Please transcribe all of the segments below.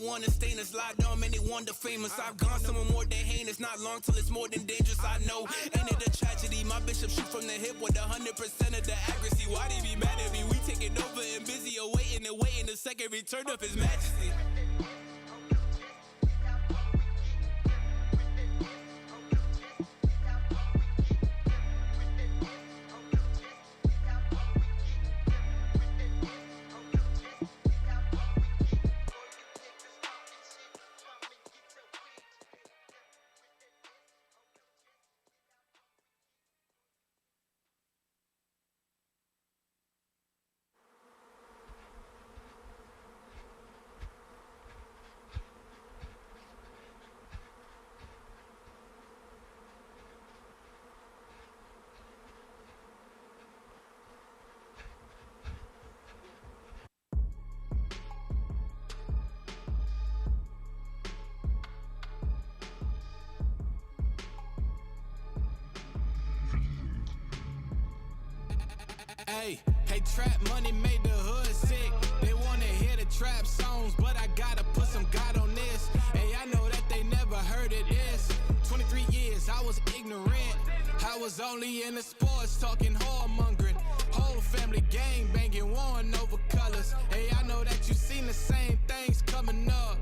want to stain us, lie down, many want to famous. I've gone somewhere more than heinous, not long till it's more than dangerous. I know, ain't it a tragedy? My bishop shoot from the hip with 100% of the accuracy. Why they be mad at me? We taking over and busy awaiting and waiting the second return of His Majesty. Hey, trap money made the hood sick. They wanna hear the trap songs, but I gotta put some God on this. Hey, I know that they never heard of this. 23 years, I was ignorant. I was only in the sports, talking whoremongering. Whole family gang banging, warring over colors. Hey, I know that you seen the same things coming up.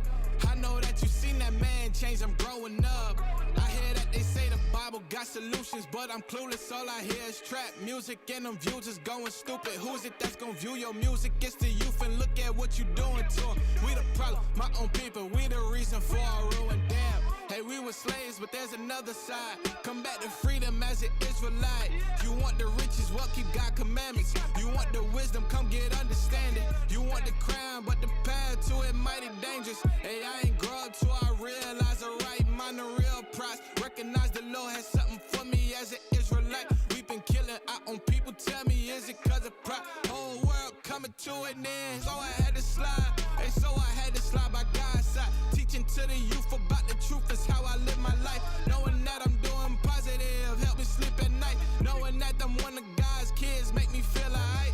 I know that you seen that man change, I'm growing up. I hear that they say the Bible got solutions, but I'm clueless. All I hear is trap music and them views is going stupid. Who's it that's gonna view your music? It's the youth, and look at what you doing to them. We the problem, my own people, we the reason for our ruin. Damn, hey, we were slaves, but there's another side. Come back to freedom as an Israelite. You want the riches, well, keep God commandments. You want the wisdom, come get understanding. You want the crown, but the path to it mighty dangerous. Hey, I ain't grow up till I realize the right mind, the real price. Recognize the Lord has something for me as an Israelite. We've been killing our own people, tell me, is it cause of pride? Whole world coming to an end, so I had to slide. Hey, so I had to slide by God's side. Teaching to the youth about the truth is how I live my life. Knowing that I'm doing positive, help me sleep at night. Knowing that I'm one of God's kids make me feel alright.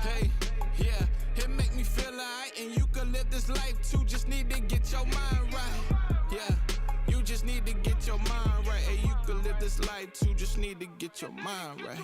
Hey, yeah, it make me feel alright. And you can live this life too, just need to get your mind right. Yeah, you just need to get your mind right. Hey, you can live this life too, just need to get your mind right.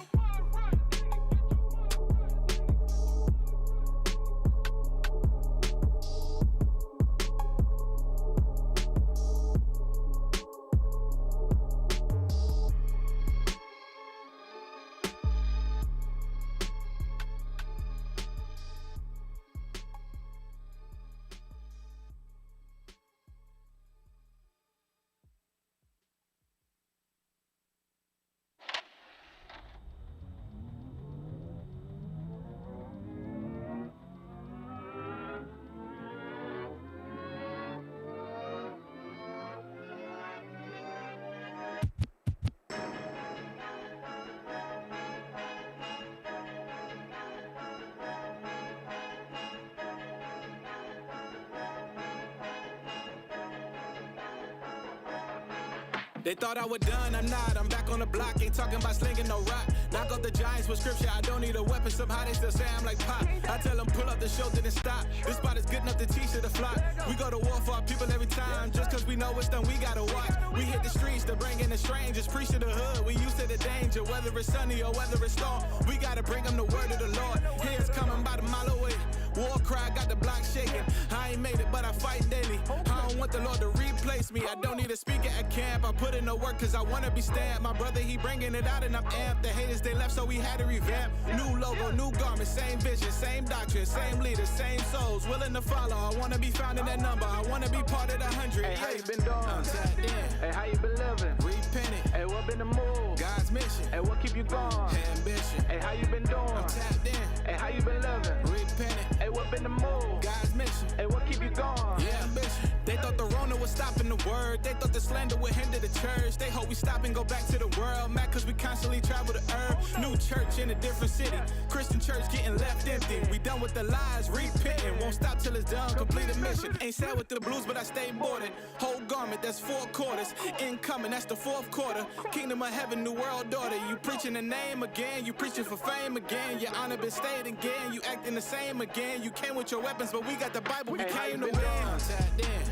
They thought I was done, I'm not. I'm back on the block, ain't talking about slinging no rock. Knock off the Giants with scripture, I don't need a weapon. Somehow they still say I'm like Pop. I tell them pull up the show, then stop. This spot is good enough to teach to the flock. We go to war for our people every time. Just cause we know it's done, we gotta watch. We hit the streets to bring in the strangers. Preach to the hood, we used to the danger. Whether it's sunny or whether it's storm, we gotta bring them the word of the Lord. Here's coming about a mile away. War cry, got the block shaking. I ain't made it, but I fight daily. I don't want the Lord to replace me. I don't need a speaker at camp. I put in the work cause I wanna be stamped. My brother, he bringing it out and I'm amped. The haters, they left, so we had to revamp. New logo, new garment, same vision, same doctrine, same leaders, same souls, willing to follow. I wanna be found in that number. I wanna be part of the 100. Hey, how you been doing? I'm tapped in. Hey, how you been living? Repenting. Hey, what been the move? God's mission. Hey, what keep you going? Ambition. Hey, how you been doing? I'm tapped in. Hey, how you been living? Repenting. Hey, what been the move? God's mission. Hey, what keep you going? Yeah, ambition. They thought the Rona was stopping the word. They thought the slander would hinder the church. They hope we stop and go back to the world. Mad cause we constantly travel the earth. New church in a different city. Christian church getting left empty. We done with the lies, repenting. Won't stop till it's done, complete a mission. Ain't sad with the blues, but I stay boarded. Whole garment, that's 4 quarters. Incoming, that's the 4th quarter. Kingdom of heaven, new world order. You preaching the name again. You preaching for fame again. Your honor been stayed again. You acting the same again. You came with your weapons, but we got the Bible. We came to win. I'm tapped in.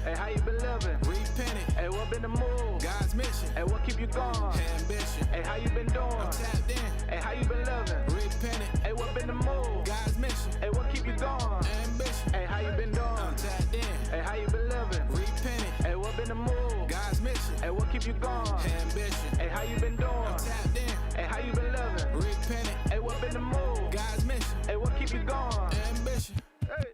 in the mood? God's mission. Hey, what keep you going? Ambition. Hey, how you been doing? I'm tapped in. Hey, how you been living? Repentant. Hey, what been the move? God's mission. Hey, what keep you going? Ambition. Hey, how you been doing? I'm tapped in. Hey, how you been living? Repentant. Hey, what been the move? God's mission. Hey, what keep you going? Ambition. Hey, how you been doing? I'm tapped in. Hey, how you been living? Repentant. Hey, what been the move? God's mission. Hey, what keep you going? Ambition. Hey.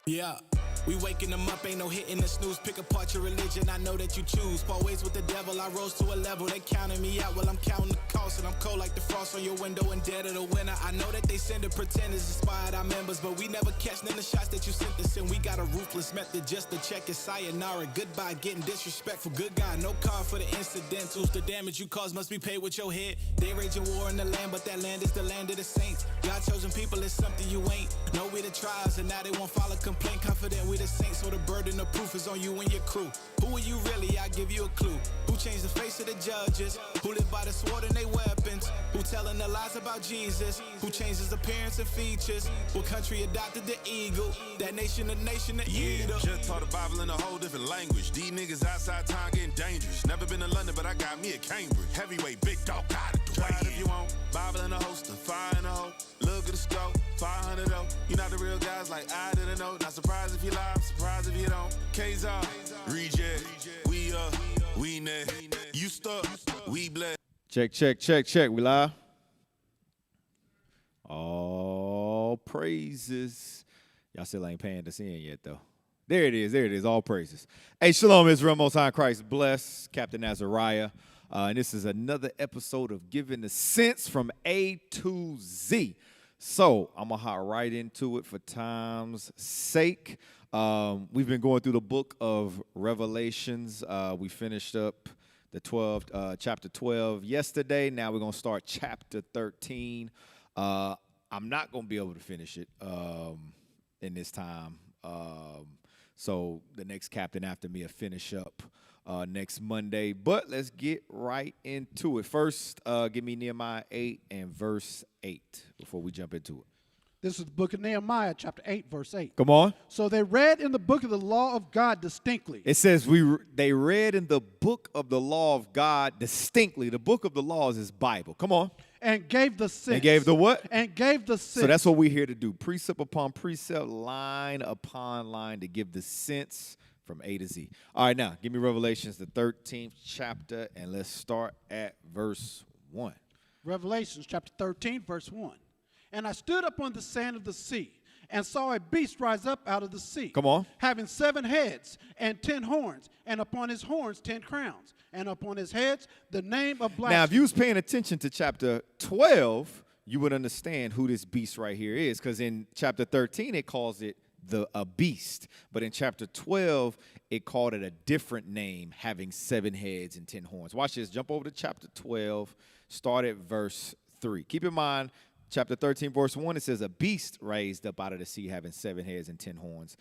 Yeah. We waking them up, ain't no hitting the snooze. Pick apart your religion, I know that you choose. Part ways with the devil, I rose to a level. They counting me out while I'm counting the cost. And I'm cold like the frost on your window and dead of the winter. I know that they send the pretenders, inspired our members, but we never catch none of the shots that you sent us in. We got a ruthless method just to check it. Sayonara, goodbye, getting disrespectful. Good guy, no card for the incidentals. The damage you cause must be paid with your head. They raging war in the land, but that land is the land of the saints. God chosen people is something you ain't. Know we the tribes, and now they won't file a complaint. Confident we the saints, so the burden of proof is on you and your crew. Who are you really? I give you a clue. Who changed the face of the judges? Who live by the sword and they weapons? Who telling the lies about Jesus? Who changed his appearance and features? What country adopted the eagle? That nation, the eater. Just taught the Bible in a whole different language. These niggas outside town getting dangerous. Never been to London, but I got me a Cambridge. Heavyweight, big dog, got it. Try it if you want. Bible in a holster, fire in a hole. Look at the scope, 500 though. You not the real guys like I didn't know. Not surprised if you lie, surprised if you don't. K's-R, reject. We net. You stuck, we blessed. Check. We live. All praises. Y'all still ain't paying this in yet, though. There it is. All praises. Hey, shalom, Israel, Most High Christ bless. Captain Azariah. And this is another episode of Giving the Sense from A to Z. So I'm going to hop right into it for time's sake. We've been going through the book of Revelations. We finished up the chapter 12 yesterday. Now we're going to start chapter 13. I'm not going to be able to finish it in this time. So the next captain after me will finish up next Monday. But let's get right into it. First, give me Nehemiah 8 and verse 8 before we jump into it. This is the book of Nehemiah, chapter 8, verse 8. Come on. So they read in the book of the law of God distinctly. It says they read in the book of the law of God distinctly. The book of the laws is Bible. Come on. And gave the sense. And gave the what? And gave the sense. So that's what we're here to do. Precept upon precept, line upon line to give the sense from A to Z. All right, now, give me Revelations, the 13th chapter, and let's start at verse 1. Revelations, chapter 13, verse 1. And I stood up on the sand of the sea, and saw a beast rise up out of the sea. Come on. Having 7 heads and 10 horns, and upon his horns 10 crowns, and upon his heads the name of blasphemy. Now, if you was paying attention to chapter 12, you would understand who this beast right here is, because in chapter 13, it calls it a beast. But in chapter 12, it called it a different name, having 7 heads and 10 horns. Watch this. Jump over to chapter 12, start at verse 3. Keep in mind, chapter 13, verse 1, it says, a beast raised up out of the sea having 7 heads and 10 horns.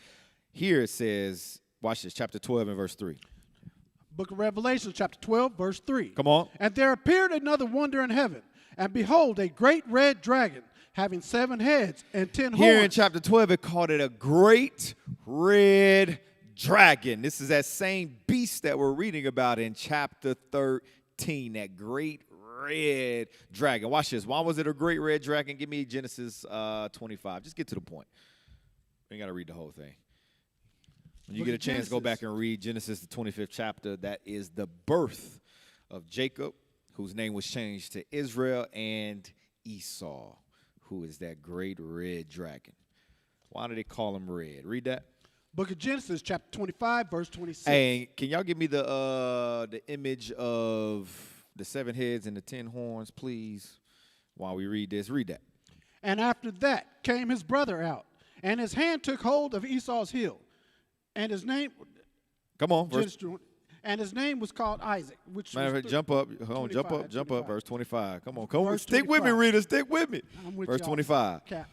Here it says, watch this, chapter 12 and verse 3. Book of Revelation, chapter 12, verse 3. Come on. And there appeared another wonder in heaven, and behold, a great red dragon, having 7 heads and 10 horns. Here in chapter 12, it called it a great red dragon. This is that same beast that we're reading about in chapter 13, that great red dragon. Watch this. Why was it a great red dragon? Give me Genesis 25. Just get to the point. You got to read the whole thing. When you get a chance, go back and read Genesis, the 25th chapter. That is the birth of Jacob, whose name was changed to Israel, and Esau, who is that great red dragon. Why do they call him red? Read that. Book of Genesis, chapter 25, verse 26. Hey, can y'all give me the image of the 7 heads and the 10 horns, please, while we read this. Read that. And after that came his brother out, and his hand took hold of Esau's heel, and his name. Come on, verse. And his name was called Isaac. Which Matter of was fact, jump up. Hold on, jump 25. up. Verse 25. Come on. Verse Stick with me, 25. reader. Stick with me. I'm with Verse y'all. 25. Cap.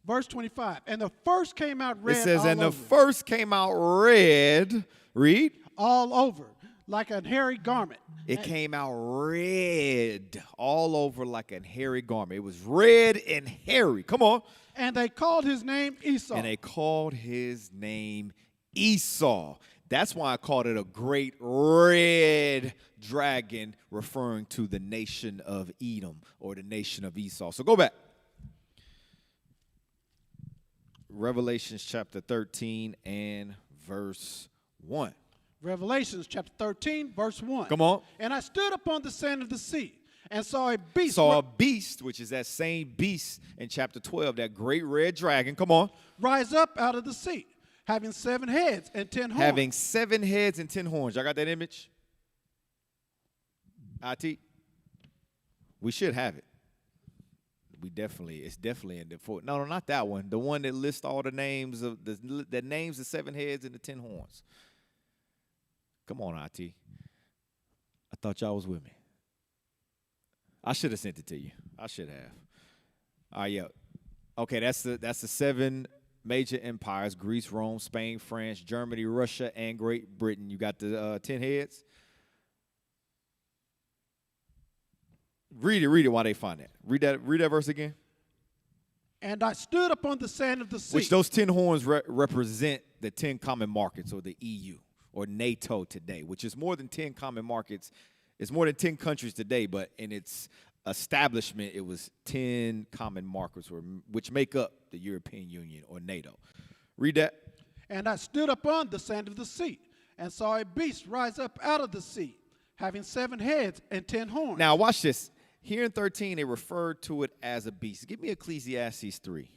Verse 25. And the first came out red. It says, all and the over, first came out red. Read. all over, like a hairy garment. It came out red all over like a hairy garment. It was red and hairy. Come on. And they called his name Esau. And they called his name Esau. That's why I called it a great red dragon, referring to the nation of Edom or the nation of Esau. So go back. Revelations chapter 13 and verse 1. Revelations chapter 13, verse 1. Come on. And I stood upon the sand of the sea and saw a beast. Saw a beast, which is that same beast in chapter 12, that great red dragon. Come on. rise up out of the sea, having 7 heads and 10 horns. Having 7 heads and 10 horns. Y'all got that image? IT? We should have it. It's definitely in the foot. No, not that one. The one that lists all the names of that names the 7 heads and the 10 horns. Come on, IT. I thought y'all was with me. I should have sent it to you. I should have. All right, yeah. Okay, that's the 7 major empires: Greece, Rome, Spain, France, Germany, Russia, and Great Britain. You got the 10 heads. Read it while they find it. Read that verse again. And I stood upon the sand of the sea. Which those 10 horns represent the 10 common markets, or the EU or NATO today, which is more than 10 common markets. It's more than 10 countries today, but in its establishment, it was 10 common markets, which make up the European Union or NATO. Read that. And I stood upon the sand of the sea and saw a beast rise up out of the sea, having 7 heads and 10 horns. Now, watch this. Here in 13, they referred to it as a beast. Give me Ecclesiastes 3.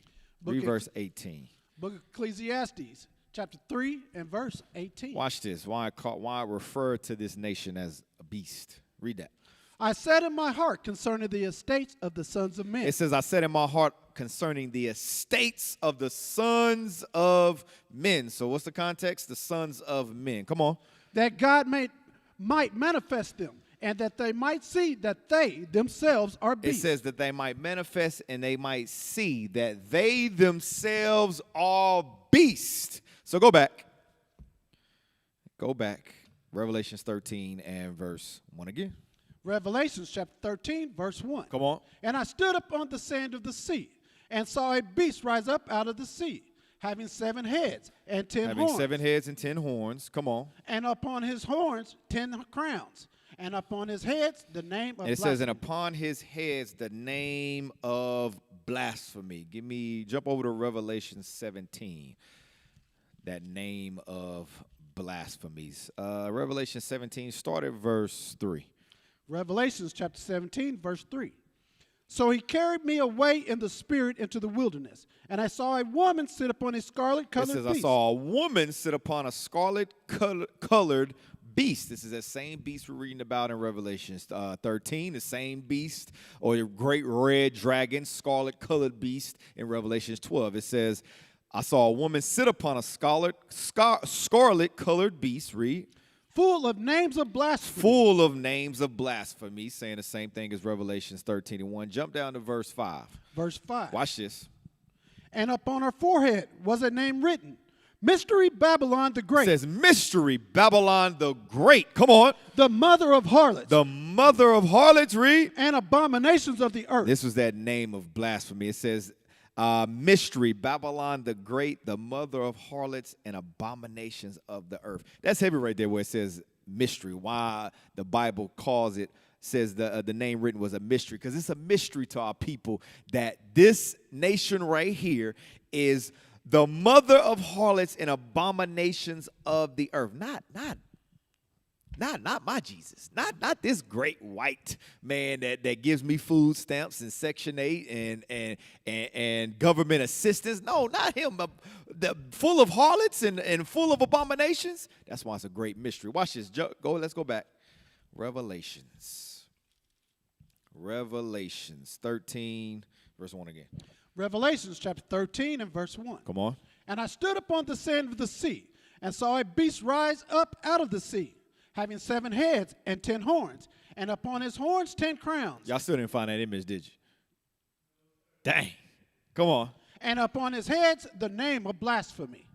Read verse 18. Book of Ecclesiastes, chapter 3 and verse 18. Watch this. Why I refer to this nation as a beast. Read that. I said in my heart concerning the estates of the sons of men. It says, I said in my heart concerning the estates of the sons of men. So what's the context? The sons of men. Come on. That God might manifest them, and that they might see that they themselves are beasts. It says that they might manifest and they might see that they themselves are beasts. So go back. Go back. Revelations 13 and verse 1 again. Revelations chapter 13, verse 1. Come on. And I stood upon the sand of the sea, and saw a beast rise up out of the sea, having 7 heads and 10 horns. Having 7 heads and 10 horns. Come on. And upon his horns 10 crowns. And upon his heads the name of And it says, and blasphemy. upon his heads the name of blasphemy. Jump over to Revelation 17. That name of blasphemies. Revelation 17, start at verse 3. Revelations chapter 17, verse 3. So he carried me away in the spirit into the wilderness, and I saw a woman sit upon a scarlet-colored It says, beast. I saw a woman sit upon a scarlet-colored beast. This is that same beast we're reading about in Revelation 13, the same beast, or the great red dragon, scarlet-colored beast in Revelation 12. It says, I saw a woman sit upon a scarlet-colored beast, read. Full of names of blasphemy. Full of names of blasphemy, saying the same thing as Revelations 13 and 1. Jump down to verse 5. Verse 5. Watch this. And upon her forehead was a name written, Mystery Babylon the Great. It says, Mystery Babylon the Great. Come on. The mother of harlots. The mother of harlots, read. And abominations of the earth. This was that name of blasphemy. It says, Mystery Babylon the Great, the mother of harlots and abominations of the earth. That's heavy right there where it says mystery. Why the Bible says the name written was a mystery, because it's a mystery to our people that this nation right here is the mother of harlots and abominations of the earth. Not my Jesus. Not this great white man that gives me food stamps and Section 8 and government assistance. No, not him. Full of harlots and full of abominations. That's why it's a great mystery. Watch this. Let's go back. Revelations. Revelations 13, verse 1 again. Revelations chapter 13 and verse 1. Come on. And I stood upon the sand of the sea, and saw a beast rise up out of the sea, having 7 heads and 10 horns, and upon his horns 10 crowns. Y'all still didn't find that image, did you? Dang. Come on. And upon his heads the name of blasphemy.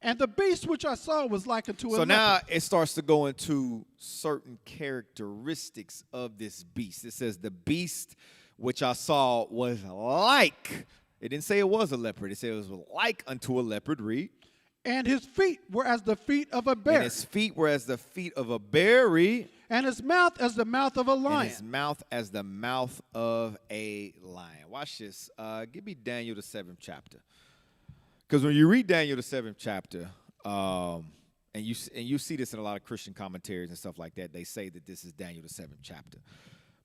And the beast which I saw was like unto a So leopard. now it starts to go into certain characteristics of this beast. It says the beast which I saw was like, it didn't say it was a leopard. It said it was like unto a leopard, read. And his feet were as the feet of a bear. And his feet were as the feet of a bear, read. And his mouth as the mouth of a lion. And his mouth as the mouth of a lion. Watch this. Give me Daniel the 7th chapter. Because when you read Daniel the 7th chapter, and you see this in a lot of Christian commentaries and stuff like that, they say that this is Daniel the 7th chapter.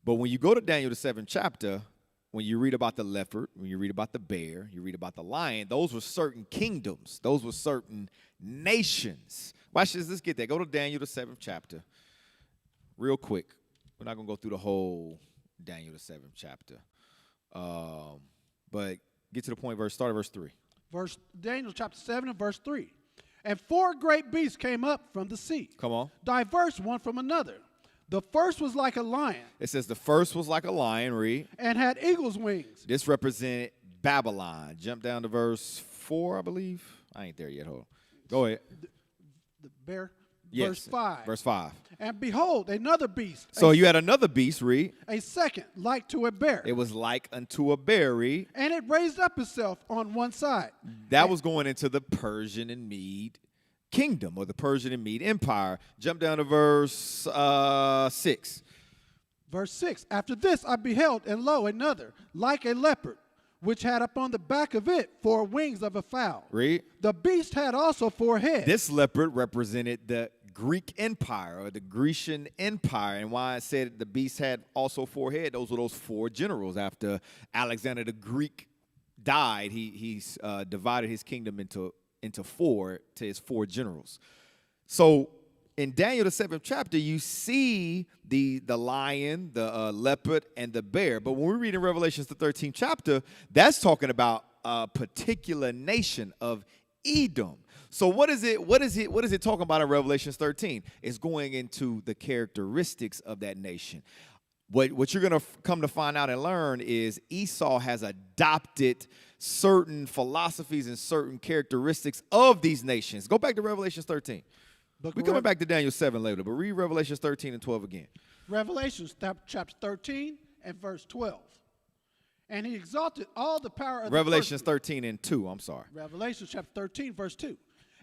But when you go to Daniel the 7th chapter, when you read about the leopard, when you read about the bear, you read about the lion, those were certain kingdoms. Those were certain nations. Watch this. Let's get there. Go to Daniel the 7th chapter real quick. We're not going to go through the whole Daniel the 7th chapter. But get to the point, start at verse 3. Daniel chapter 7 and verse 3. And 4 great beasts came up from the sea. Come on. Diverse one from another. The first was like a lion. It says the first was like a lion, read. And had eagle's wings. This represented Babylon. Jump down to verse 4, I believe. I ain't there yet. Hold on. Go ahead. The bear. Yes. Verse 5. Verse 5. And behold, another beast. So you had another beast, read. A second, like to a bear. It was like unto a bear, read. And it raised up itself on one side. That was going into the Persian and Mede kingdom, or the Persian and Mede empire. Jump down to verse 6. Verse 6. After this I beheld, and lo, another, like a leopard, which had upon the back of it 4 wings of a fowl. Read. The beast had also 4 heads. This leopard represented the Greek empire, or the Grecian empire. And why I said the beast had also 4 heads, those were those 4 generals. After Alexander the Greek died, he divided his kingdom into 4 to his 4 generals. So in Daniel the 7th chapter, you see the lion, the leopard, and the bear. But when we read in Revelations the 13th chapter, that's talking about a particular nation of Edom. So what is it talking about in Revelations 13? It's going into the characteristics of that nation. What you're going to come to find out and learn is Esau has adopted certain philosophies and certain characteristics of these nations. Go back to Revelation 13. We're coming back to Daniel 7 later, but read Revelations 13 and 12 again. Revelations chapter 13 and verse 12. And he exalted all the power of Revelations the 13 and 2, I'm sorry. Revelation chapter 13 verse 2.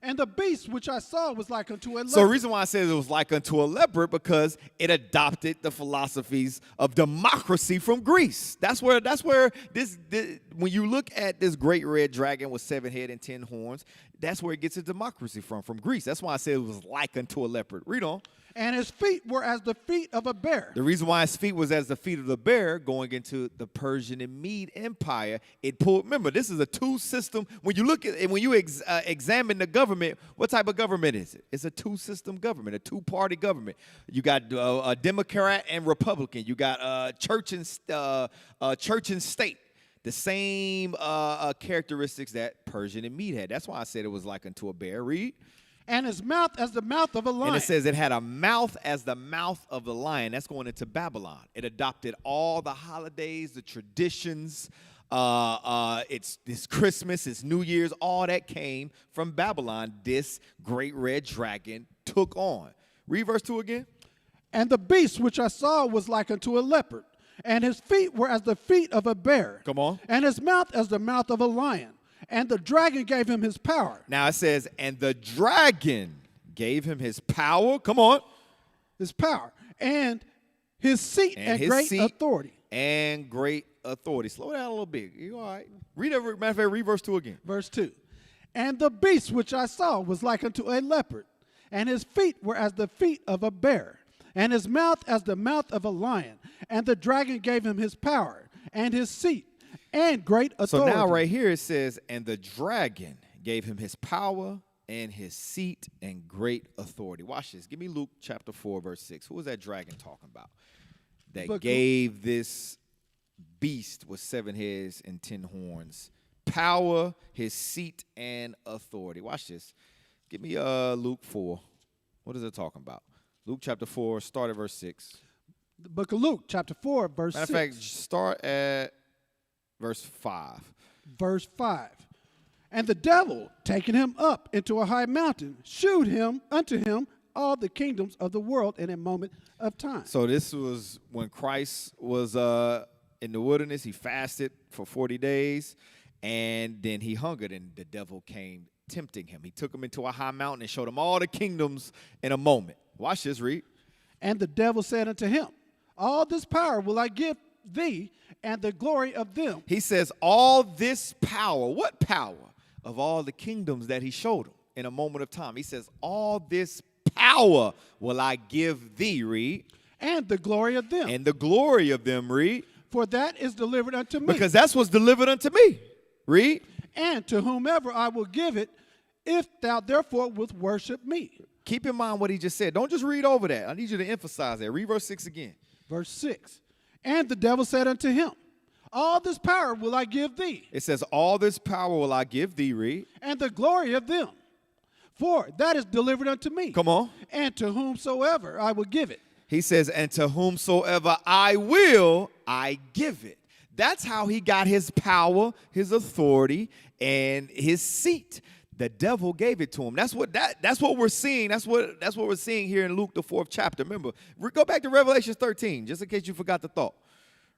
And the beast which I saw was like unto a leopard. So the reason why I said it was like unto a leopard, because it adopted the philosophies of democracy from Greece. That's where this when you look at this great red dragon with 7 heads and 10 horns, that's where it gets its democracy from Greece. That's why I said it was like unto a leopard. Read on. And his feet were as the feet of a bear. The reason why his feet was as the feet of the bear, going into the Persian and Mede Empire, it pulled. Remember, this is a 2-system. When you look at it, when you examine the government, what type of government is it? It's a 2-system government, a 2-party government. You got a Democrat and Republican. You got church and state. The same characteristics that Persian and Mede had. That's why I said it was like unto a bear. Read. And his mouth as the mouth of a lion. And it says it had a mouth as the mouth of the lion. That's going into Babylon. It adopted all the holidays, the traditions, it's Christmas, it's New Year's, all that came from Babylon. This great red dragon took on. Read verse 2 again. And the beast which I saw was like unto a leopard, and his feet were as the feet of a bear. Come on. And his mouth as the mouth of a lion. And the dragon gave him his power. Now it says, and the dragon gave him his power. Come on. His power. And his seat and great authority. And great authority. Slow down a little bit. You all right? Matter of fact, read verse 2 again. Verse 2. And the beast which I saw was like unto a leopard, and his feet were as the feet of a bear, and his mouth as the mouth of a lion. And the dragon gave him his power, and his seat, and great authority. So now right here it says, and the dragon gave him his power and his seat and great authority. Watch this. Give me Luke chapter 4, verse 6. Who was that dragon talking about? that But- gave this beast with 7 heads and 10 horns power, his seat, and authority. Watch this. Give me Luke 4. What is it talking about? Luke chapter 4, start at verse 6. The book of Luke, chapter 4, verse Matter 6. of fact, start at verse 5. Verse 5. And the devil, taking him up into a high mountain, shewed him unto him all the kingdoms of the world in a moment of time. So this was when Christ was in the wilderness. He fasted for 40 days, and then he hungered, and the devil came tempting him. He took him into a high mountain and showed him all the kingdoms in a moment. Watch this, read. And the devil said unto him, all this power will I give thee, and the glory of them. He says, all this power, what power? Of all the kingdoms that he showed him in a moment of time. He says, all this power will I give thee, read. And the glory of them. And the glory of them, read. For that is delivered unto me. Because that's what's delivered unto me, read. And to whomever I will give it, if thou therefore wilt worship me. Keep in mind what he just said. Don't just read over that. I need you to emphasize that. Read verse 6 again. Verse 6. And the devil said unto him, all this power will I give thee. It says, all this power will I give thee, read. And the glory of them. For that is delivered unto me. Come on. And to whomsoever I will give it. He says, and to whomsoever I will, I give it. That's how he got his power, his authority, and his seat. The devil gave it to him. That's what we're seeing. That's what we're seeing here in Luke, the 4th chapter. Remember, go back to Revelation 13, just in case you forgot the thought.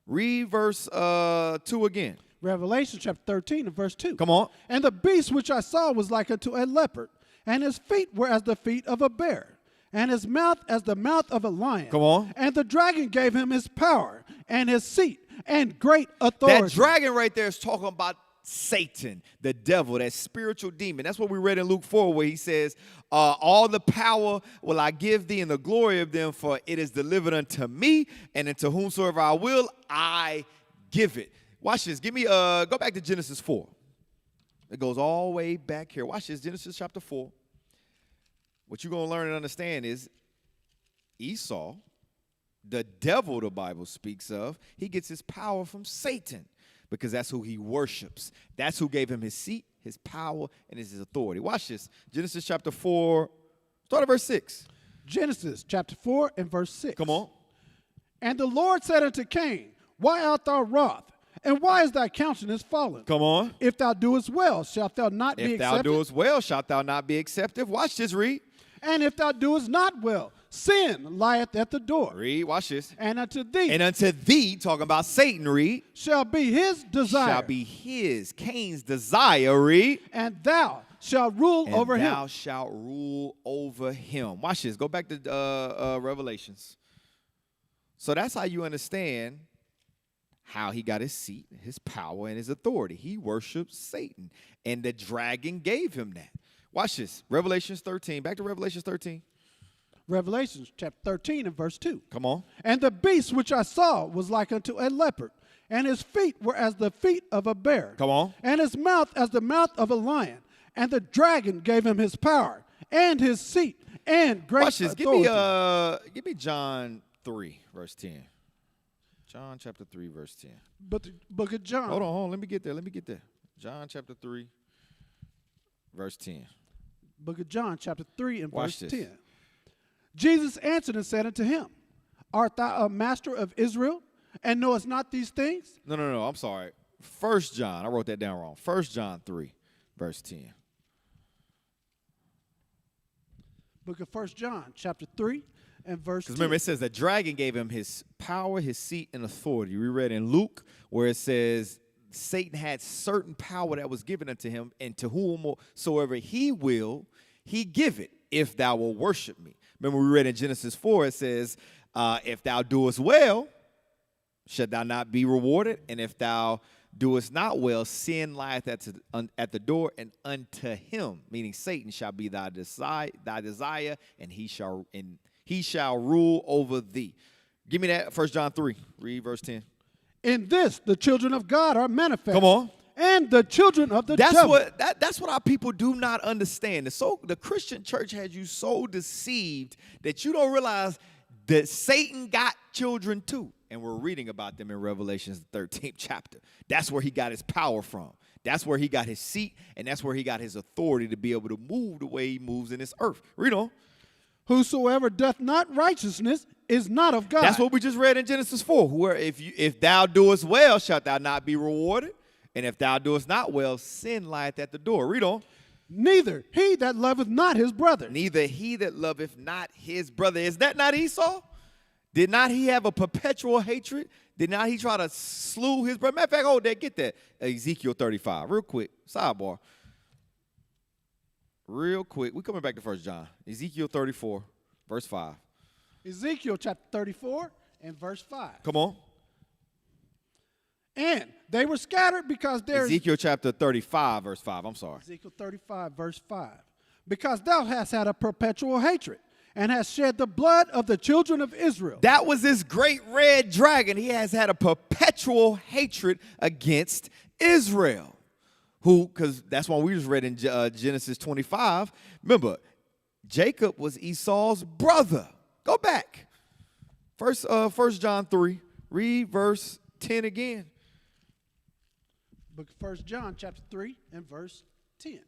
Read verse 2 again. Revelation chapter 13 and verse 2. Come on. And the beast which I saw was like unto a leopard, and his feet were as the feet of a bear, and his mouth as the mouth of a lion. Come on. And the dragon gave him his power and his seat and great authority. That dragon right there is talking about Satan, the devil, that spiritual demon. That's what we read in Luke 4, where he says, all the power will I give thee and the glory of them, for it is delivered unto me, and unto whomsoever I will, I give it. Watch this. Give me, go back to Genesis 4. It goes all the way back here. Watch this, Genesis chapter 4. What you're going to learn and understand is Esau, the devil the Bible speaks of, he gets his power from Satan, because that's who he worships. That's who gave him his seat, his power, and his authority. Watch this. Genesis chapter 4, start at verse 6. Genesis chapter 4 and verse 6. Come on. And the Lord said unto Cain, why art thou wroth? And why is thy countenance fallen? Come on. If thou doest well, shalt thou not be If thou accepted? doest well, shalt thou not be accepted. Watch this, read. And if thou doest not well, sin lieth at the door. Read, watch this. And unto thee And unto thee, talking about Satan, read, shall be his desire. shall be his, Cain's desire, read. And thou shalt rule And over thou him. shalt rule over him. Watch this. Go back to Revelations. So that's how you understand how he got his seat, his power, and his authority. He worships Satan, and the dragon gave him that. Watch this. Revelations 13. Back to Revelations 13. Revelation chapter 13 and verse 2. Come on. And the beast which I saw was like unto a leopard, and his feet were as the feet of a bear. Come on. And his mouth as the mouth of a lion. And the dragon gave him his power and his seat and great Watch this. authority. Give me John 3, verse 10. John chapter 3, verse 10. But the book of John. Hold on. Let me get there. John chapter 3, verse 10. Book of John chapter 3 and Watch verse this. 10. Jesus answered and said unto him, art thou a master of Israel, and knowest not these things? No. I'm sorry. 1 John. I wrote that down wrong. 1 John 3, verse 10. Book of 1 John chapter 3 and verse 10. Because remember, it says the dragon gave him his power, his seat, and authority. We read in Luke where it says Satan had certain power that was given unto him, and to whomsoever he will, he give it, if thou will worship me. Remember, we read in Genesis 4, it says, if thou doest well, shalt thou not be rewarded? And if thou doest not well, sin lieth at the door, and unto him, meaning Satan, shall be thy desire, and he shall rule over thee. Give me that, 1 John 3. Read verse 10. In this, the children of God are manifest. Come on. And the children of the devil. That's what our people do not understand. The Christian church has you so deceived that you don't realize that Satan got children too. and we're reading about them in Revelation's 13th chapter. That's where he got his power from. That's where he got his seat, and that's where he got his authority to be able to move the way he moves in this earth. Read on. Whosoever doth not righteousness is not of God. That's what we just read in Genesis 4. Where if thou doest well, shalt thou not be rewarded? And if thou doest not well, sin lieth at the door. Read on. Neither he that loveth not his brother. Neither he that loveth not his brother. Is that not Esau? Did not he have a perpetual hatred? Did not he try to slew his brother? Matter of fact, hold that, get that. Ezekiel 35, real quick, sidebar. Real quick, we're coming back to 1 John. Ezekiel 34, verse 5. Ezekiel chapter 34 and verse 5. Come on. And they were scattered because there is... Ezekiel chapter 35, verse 5, I'm sorry. Ezekiel 35, verse 5. Because thou hast had a perpetual hatred and hast shed the blood of the children of Israel. That was this great red dragon. He has had a perpetual hatred against Israel. Because that's why we just read in Genesis 25. Remember, Jacob was Esau's brother. Go back. First John 3, read verse 10 again. Book of 1 John chapter 3 and verse 10.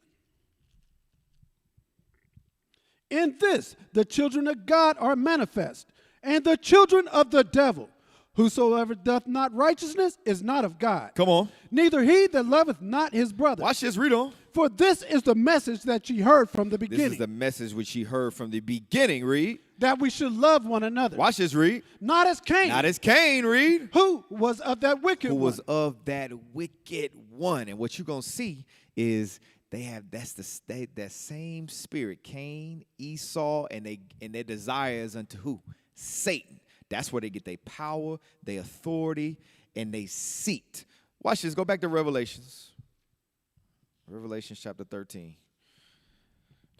In this the children of God are manifest, and the children of the devil. Whosoever doth not righteousness is not of God. Come on. Neither he that loveth not his brother. Watch this, read on. For this is the message that ye heard from the beginning. This is the message which ye heard from the beginning, read. That we should love one another. Watch this, read. Not as Cain. Not as Cain, read. Who was of that wicked one. Who was of that wicked one. And what you're going to see is they have that same spirit, Cain, Esau, and their desires unto who? Satan. That's where they get their power, their authority, and their seat. Watch this. Go back to Revelations. Revelations chapter 13.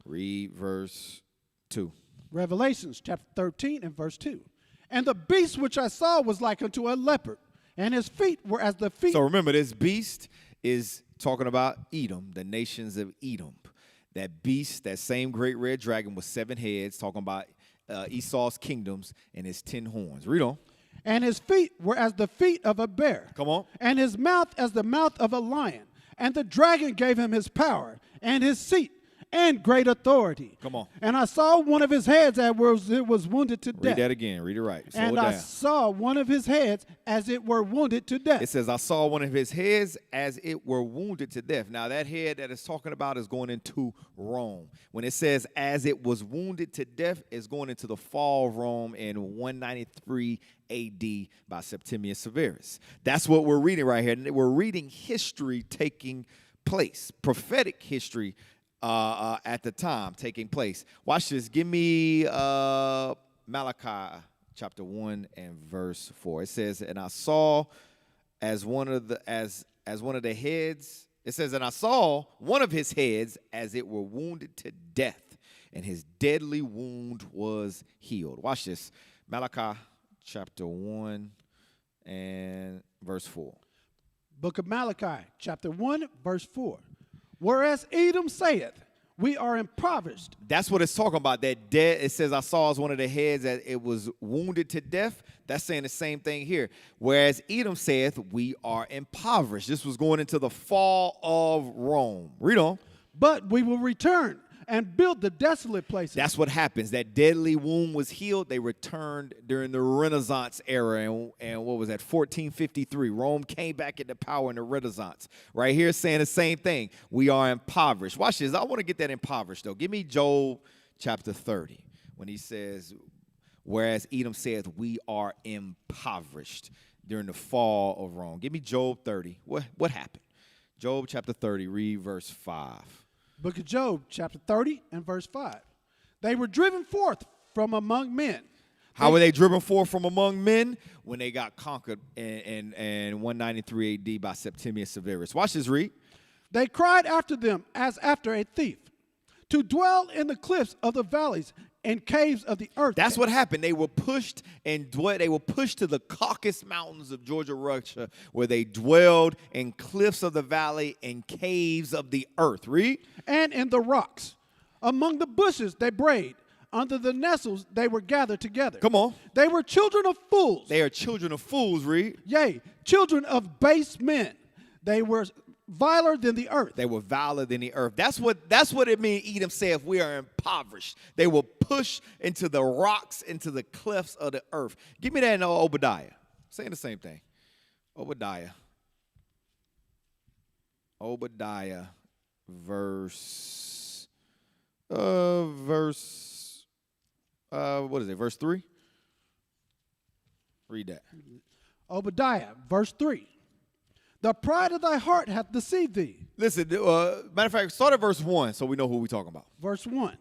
Read verse 2. Revelations chapter 13 and verse 2. And the beast which I saw was like unto a leopard, and his feet were as the feet. So remember, this beast is talking about Edom, the nations of Edom. That beast, that same great red dragon with 7 heads, talking about Esau's kingdoms and his 10 horns. Read on. And his feet were as the feet of a bear. Come on. And his mouth as the mouth of a lion. And the dragon gave him his power and his seat and great authority. Come on. And I saw one of his heads as it was wounded to death. Read that again. Read it right. Slow And it down. I saw one of his heads as it were wounded to death. It says, I saw one of his heads as it were wounded to death. Now, that head that it's talking about is going into Rome. When it says, as it was wounded to death, it's going into the fall of Rome in 193 AD by Septimius Severus. That's what we're reading right here. We're reading history taking place, prophetic history at the time taking place. Watch this. Give me Malachi chapter 1 and verse 4. It says, and I saw as one of the heads, it says, and I saw one of his heads as it were wounded to death, and his deadly wound was healed. Watch this. Malachi chapter 1 and verse 4. Book of Malachi, chapter 1, verse 4. Whereas Edom saith, we are impoverished. That's what it's talking about. That dead, it says, I saw as one of the heads that it was wounded to death. That's saying the same thing here. Whereas Edom saith, we are impoverished. This was going into the fall of Rome. Read on. But we will return and build the desolate places. That's what happens. That deadly wound was healed. They returned during the Renaissance era. And what was that? 1453. Rome came back into power in the Renaissance. Right here saying the same thing. We are impoverished. Watch this. I want to get that impoverished, though. Give me Job chapter 30 when he says, whereas Edom saith, we are impoverished during the fall of Rome. Give me Job 30. What happened? Job chapter 30, read verse 5. Book of Job, chapter 30 and verse 5. They were driven forth from among men. How were they driven forth from among men? When they got conquered in 193 AD by Septimius Severus. Watch this, read. They cried after them as after a thief, to dwell in the cliffs of the valleys and caves of the earth. That's what happened. They were pushed they were pushed to the Caucasus Mountains of Georgia, Russia, where they dwelled in cliffs of the valley and caves of the earth. Read. And in the rocks. Among the bushes they brayed under the nestles they were gathered together. Come on. They were children of fools. They are children of fools, read. Yea, children of base men. They were viler than the earth. They were viler than the earth. That's what it means. Edom said, we are impoverished. They will push into the rocks, into the cliffs of the earth. Give me that in Obadiah. Saying the same thing. Obadiah, verse, what is it, verse 3? Read that. Obadiah, verse 3. The pride of thy heart hath deceived thee. Listen, matter of fact, start at verse 1 so we know who we're talking about. Verse 1.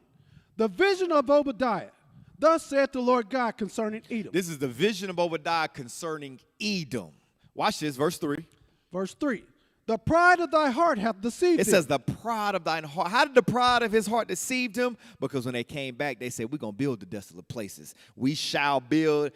The vision of Obadiah. Thus saith the Lord God concerning Edom. This is the vision of Obadiah concerning Edom. Watch this, verse 3. Verse 3. The pride of thy heart hath deceived thee. It says the pride of thine heart. How did the pride of his heart deceive him? Because when they came back, they said, we're going to build the desolate places. We shall build.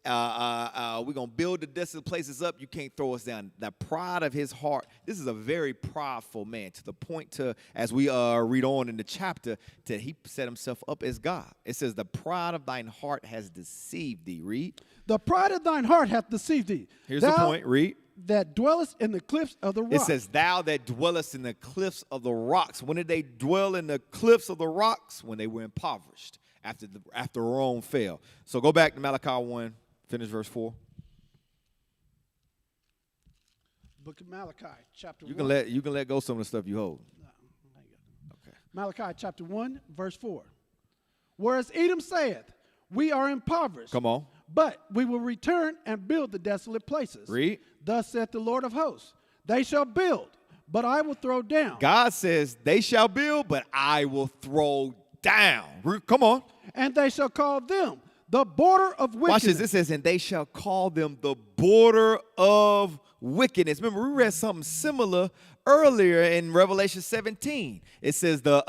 We're going to build the desolate places up. You can't throw us down. The pride of his heart. This is a very prideful man, to the point to, as we read on in the chapter, that he set himself up as God. It says the pride of thine heart has deceived thee. Read. The pride of thine heart hath deceived thee. Here's the point. Read. That dwellest in the cliffs of the rocks. It says, thou that dwellest in the cliffs of the rocks. When did they dwell in the cliffs of the rocks? When they were impoverished, after Rome fell. So go back to Malachi 1, finish verse 4. Book of Malachi, chapter 1. You can let go some of the stuff you hold. Okay. Malachi, chapter 1, verse 4. Whereas Edom saith, we are impoverished. Come on. But we will return and build the desolate places. Read. Thus saith the Lord of hosts, they shall build, but I will throw down. God says, they shall build, but I will throw down. Come on. And they shall call them the border of wickedness. Watch this. It says, and they shall call them the border of wickedness. Remember, we read something similar earlier in Revelation 17. It says the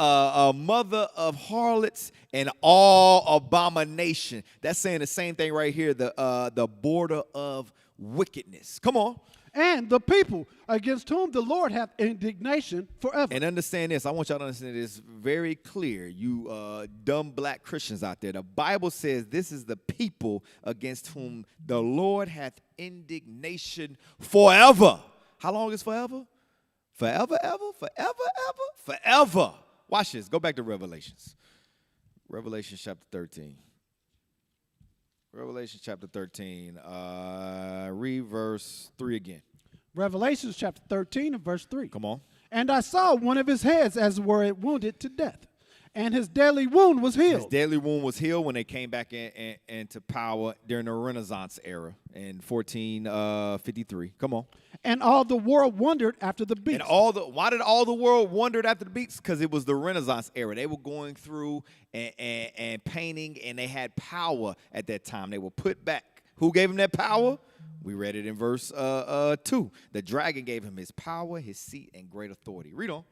mother of harlots and all abomination. That's saying the same thing right here, the border of wickedness. Come on. And the people against whom the Lord hath indignation forever. And understand this. I want y'all to understand this very clear. You dumb black Christians out there. The Bible says this is the people against whom the Lord hath indignation forever. How long is forever? Forever, ever, forever, ever, forever. Watch this. Go back to Revelations. Revelation chapter 13. Revelation chapter 13. Read verse 3 again. Revelation chapter 13 and verse 3. Come on. And I saw one of his heads as were it wounded to death, and his deadly wound was healed. His deadly wound was healed when they came back into power during the Renaissance era in 1453. Come on. And all the world wondered after the beast. And why did all the world wonder after the beast? Because it was the Renaissance era. They were going through and painting, and they had power at that time. They were put back. Who gave him that power? We read it in verse 2. The dragon gave him his power, his seat, and great authority. Read on.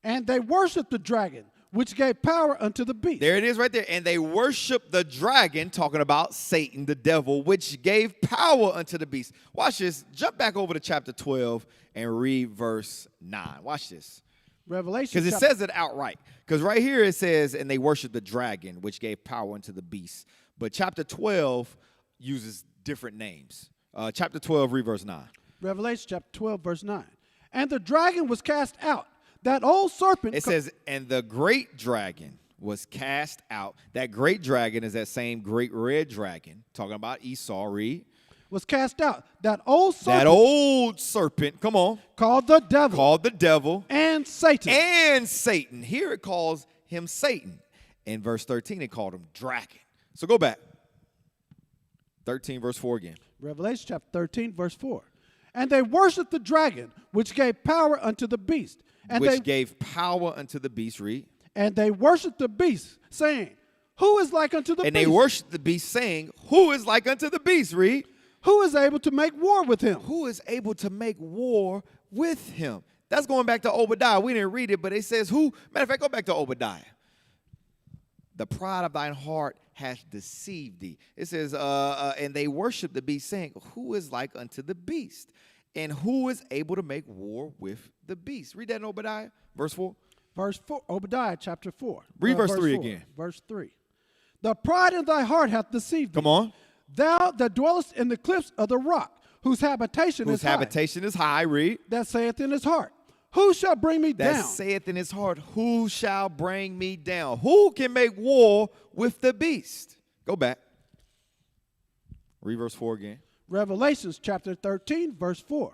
And they worshiped the dragon, which gave power unto the beast. There it is right there. And they worshiped the dragon, talking about Satan, the devil, which gave power unto the beast. Watch this. Jump back over to chapter 12 and read verse 9. Watch this. Revelation. Because it says it outright. Because right here it says, and they worshiped the dragon, which gave power unto the beast. But chapter 12 uses different names. Chapter 12, read verse 9. Revelation chapter 12, verse 9. And the dragon was cast out, that old serpent. It says, and the great dragon was cast out. That great dragon is that same great red dragon, talking about Esau, read. Was cast out. That old serpent. That old serpent, come on. Called the devil. Called the devil. And Satan. And Satan. Here it calls him Satan. In verse 13, it called him dragon. So go back. 13, verse 4 again. Revelation chapter 13, verse 4. And they worshiped the dragon, which gave power unto the beast. And which gave power unto the beast, read. And they worshiped the beast, saying, who is like unto the beast? And they worshiped the beast, saying, who is like unto the beast, read. Who is able to make war with him? Who is able to make war with him? That's going back to Obadiah. We didn't read it, but it says who. Matter of fact, go back to Obadiah. The pride of thine heart hath deceived thee. It says, and they worship the beast, saying, who is like unto the beast? And who is able to make war with the beast? Read that in Obadiah, verse 4. Verse 4, Obadiah chapter 4. Read verse 3 4, again. Verse 3. The pride in thy heart hath deceived thee. Come on. Thou that dwellest in the cliffs of the rock, whose habitation Whose is high, habitation is high, read. that saith in his heart, who shall bring me That down? saith in his heart, who shall bring me down? Who can make war with the beast? Go back. Read verse 4 again. Revelations chapter 13, verse 4.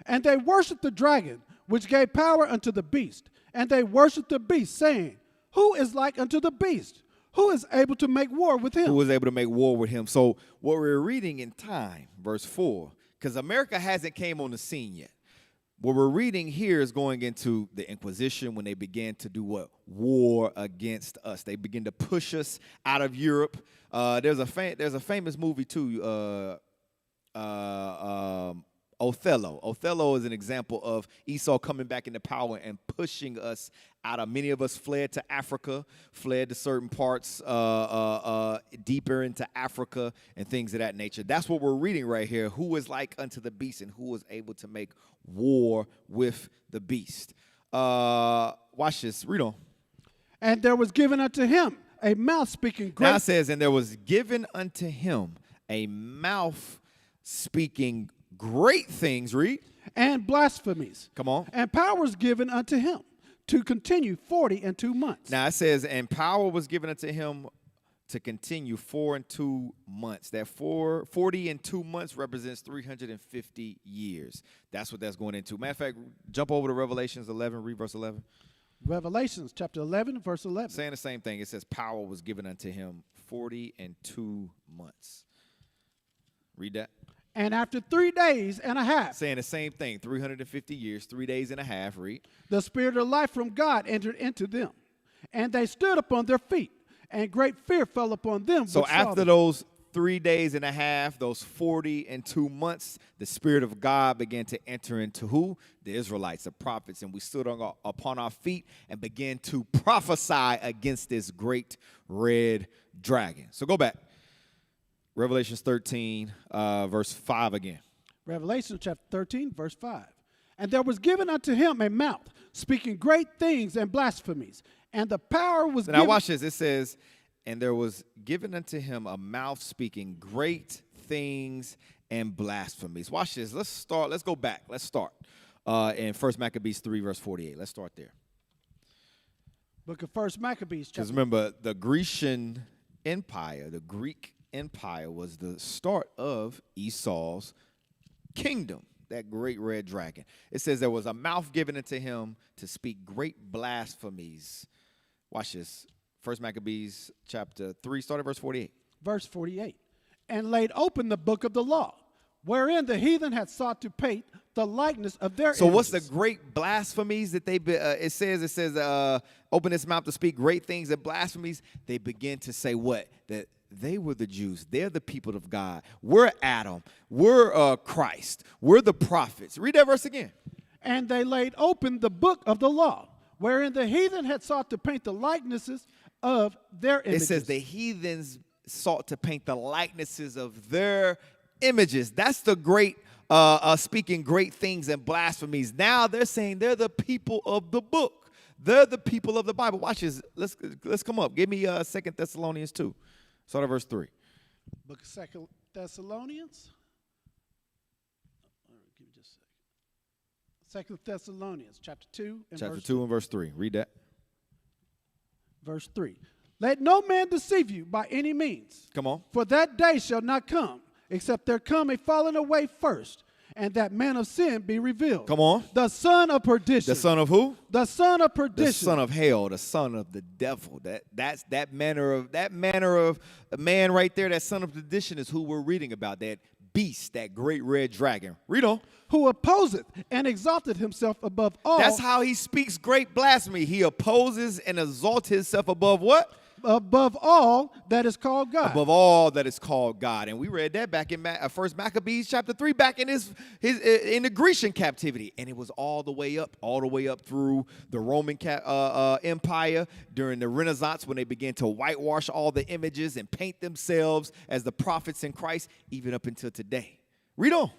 And they worshiped the dragon, which gave power unto the beast. And they worshiped the beast, saying, who is like unto the beast? Who is able to make war with him? Who was able to make war with him? So what we're reading in time, verse 4, because America hasn't came on the scene yet. What we're reading here is going into the Inquisition when they began to do what? War against us. They begin to push us out of Europe. There's a famous movie too, Othello. Othello is an example of Esau coming back into power and pushing us out of. Many of us fled to Africa, fled to certain parts deeper into Africa and things of that nature. That's what we're reading right here. Who is like unto the beast and who is able to make war with the beast? Watch this. Read on. And there was given unto him a mouth speaking great. Now it says, and there was given unto him a mouth speaking great things, read. And blasphemies. Come on. And power was given unto him to continue 40 and 2 months. Now it says, and power was given unto him to continue 4 and 2 months. That 40 and 2 months represents 350 years. That's what that's going into. Matter of fact, jump over to Revelations 11, read verse 11. Revelations chapter 11, verse 11. Saying the same thing. It says, power was given unto him 40 and 2 months. Read that. And after 3 days and a half, Saying the same thing. 350 years, 3 days and a half. Read. the spirit of life from God entered into them. And they stood upon their feet, and great fear fell upon them. So which saw after them. those 3 days and a half, those 40 and 2 months, the Spirit of God began to enter into who? The Israelites, the prophets. And we stood upon our feet and began to prophesy against this great red dragon. So go back. Revelations 13, verse 5 again. Revelation chapter 13, verse 5. And there was given unto him a mouth, speaking great things and blasphemies. And the power was Now given. watch this. It says, and there was given unto him a mouth speaking great things and blasphemies. Watch this. Let's start. Let's go back. Let's start in 1 Maccabees 3, verse 48. Let's start there. Book of 1 Maccabees Because chapter. remember, the Grecian Empire, the Greek Empire was the start of Esau's kingdom, that great red dragon. It says there was a mouth given unto him to speak great blasphemies. Watch this. 1 Maccabees chapter 3, start at verse 48. Verse 48. And laid open the book of the law, wherein the heathen had sought to paint the likeness of their So what's the images. great blasphemies that they, it says, open his mouth to speak great things and blasphemies. They begin to say what? That they were the Jews. They're the people of God. We're Adam. We're Christ. We're the prophets. Read that verse again. And they laid open the book of the law, wherein the heathen had sought to paint the likenesses of their It images. says the heathens sought to paint the likenesses of their images. That's the great speaking great things and blasphemies. Now they're saying they're the people of the book. They're the people of the Bible. Watch this. Let's come up. Give me 2 Thessalonians 2. Start at verse 3. Book of 2 Thessalonians. Give me just a second. 2 Thessalonians chapter 2 and Chapter verse 2 and verse 3. Read that. verse 3. Let no man deceive you by any means. Come on. For that day shall not come, except there come a falling away first, and that man of sin be revealed. Come on. The son of perdition. The son of who? The son of perdition. The son of hell, the son of the devil. That's that manner of a man right there. That son of perdition is who we're reading about. That beast, that great red dragon. Read on. who opposeth and exalteth himself above all. That's how he speaks great blasphemy. He opposes and exalts himself above what? Above all that is called God. Above all that is called God. And we read that back in 1 Maccabees chapter 3, back in in the Grecian captivity. And it was all the way up through the Roman Empire during the Renaissance, when they began to whitewash all the images and paint themselves as the prophets in Christ, even up until today. Read on.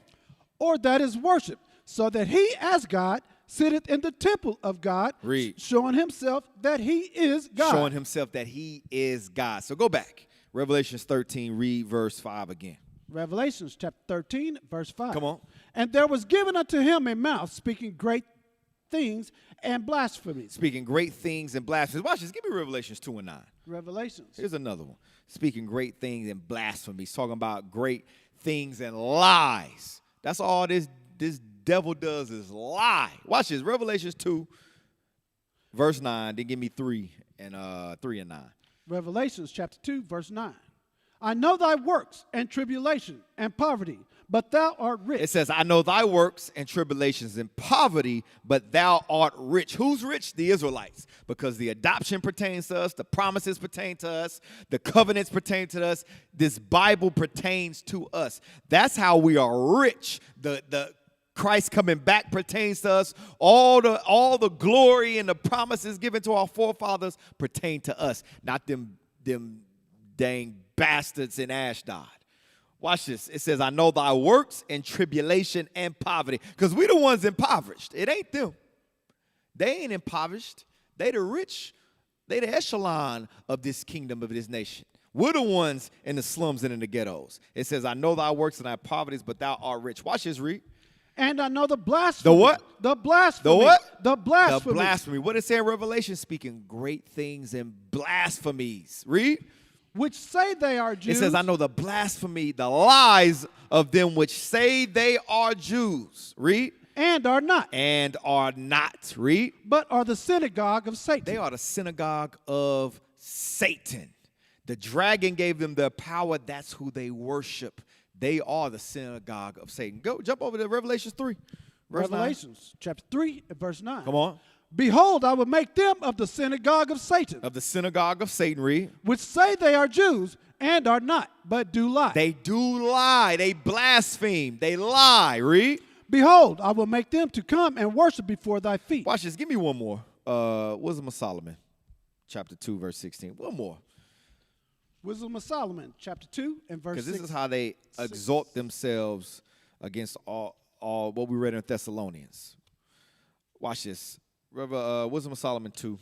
Or that is worshipped, so that he as God sitteth in the temple of God, Read. showing himself that he is God. Showing himself that he is God. So go back. Revelations 13, read verse 5 again. Revelations chapter 13, verse 5. Come on. And there was given unto him a mouth speaking great things and blasphemies. Speaking great things and blasphemies. Watch this. Give me Revelations 2 and 9. Revelations. Here's another one. Speaking great things and blasphemies. Talking about great things and lies. That's all this devil does is lie. Watch this. Revelations 2, verse 9. Then give me 3 and 9. Revelations chapter 2, verse 9. I know thy works and tribulation and poverty, but thou art rich. It says, I know thy works and tribulations and poverty, but thou art rich. Who's rich? The Israelites. Because the adoption pertains to us, the promises pertain to us, the covenants pertain to us. This Bible pertains to us. That's how we are rich. The Christ coming back pertains to us. All the glory and the promises given to our forefathers pertain to us, not them dang bastards in Ashdod. Watch this. It says, I know thy works and tribulation and poverty. Because we the ones impoverished. It ain't them. They ain't impoverished. They the rich. They the echelon of this kingdom, of this nation. We're the ones in the slums and in the ghettos. It says, I know thy works and thy poverties, but thou art rich. Watch this, read. And I know the blasphemy. The what? The blasphemy. The what? The blasphemy. The blasphemy. What it say in Revelation? Speaking great things and blasphemies. Read. Which say they are Jews. It says, I know the blasphemy, the lies of them which say they are Jews. Read. And are not. And are not. Read. But are the synagogue of Satan. They are the synagogue of Satan. The dragon gave them their power. That's who they worship. They are the synagogue of Satan. Go, jump over to Revelation 3. Revelations chapter 3, verse 9. Come on. Behold, I will make them of the synagogue of Satan. Of the synagogue of Satan, read. Which say they are Jews and are not, but do lie. They do lie. They blaspheme. They lie, read. Behold, I will make them to come and worship before thy feet. Watch this. Give me one more. Wisdom of Solomon, chapter 2, verse 16. One more. Wisdom of Solomon, chapter 2 and verse 6. Because this is how they exalt themselves against all what we read in Thessalonians. Watch this. Wisdom of Solomon 2.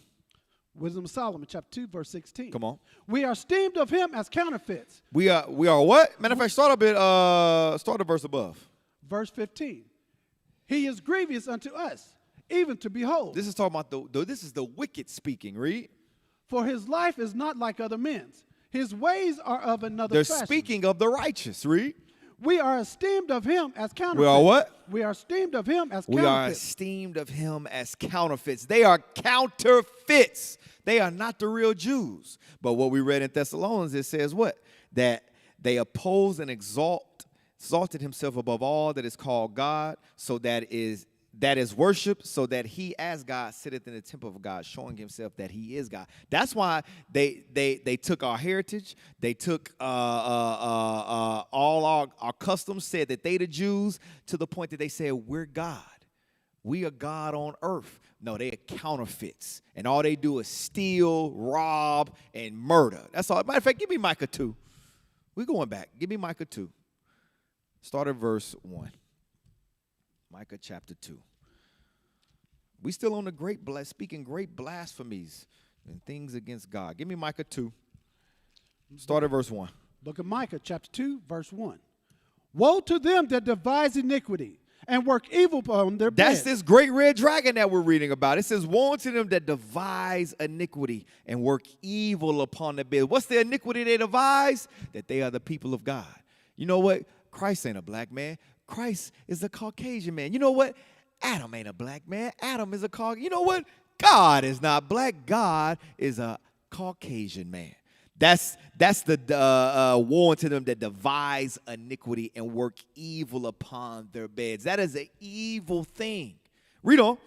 Wisdom of Solomon, chapter 2, verse 16. Come on. We are esteemed of him as counterfeits. We are what? Matter of fact, start a verse above. Verse 15. He is grievous unto us, even to behold. This is talking about this is the wicked speaking. Read. For his life is not like other men's. His ways are of another They're fashion. speaking of the righteous. Read. We are esteemed of him as counterfeits. We are what? We are esteemed of him as We counterfeits. are esteemed of him as counterfeits. They are counterfeits. They are not the real Jews. But what we read in Thessalonians, it says what? That they oppose and exalted himself above all that is called God, so that is worship, so that he as God sitteth in the temple of God, showing himself that he is God. That's why they took our heritage, they took all our customs, said that they the Jews, to the point that they said we're God. We are God on earth. No, they are counterfeits. And all they do is steal, rob, and murder. That's all. Matter of fact, give me Micah 2. We're going back. Give me Micah 2. Start at verse 1. Micah chapter 2. We still on the speaking great blasphemies and things against God. Give me Micah 2. Start at verse 1. Book of Micah chapter 2, verse 1. Woe to them that devise iniquity and work evil upon their beds. That's this great red dragon that we're reading about. It says, woe to them that devise iniquity and work evil upon their bed. What's the iniquity they devise? That they are the people of God. You know what? Christ ain't a black man. Christ is a Caucasian man. You know what? Adam ain't a black man. Adam is a Caucasian. You know what? God is not black. God is a Caucasian man. That's the woe unto them that devise iniquity and work evil upon their beds. That is an evil thing. Read on.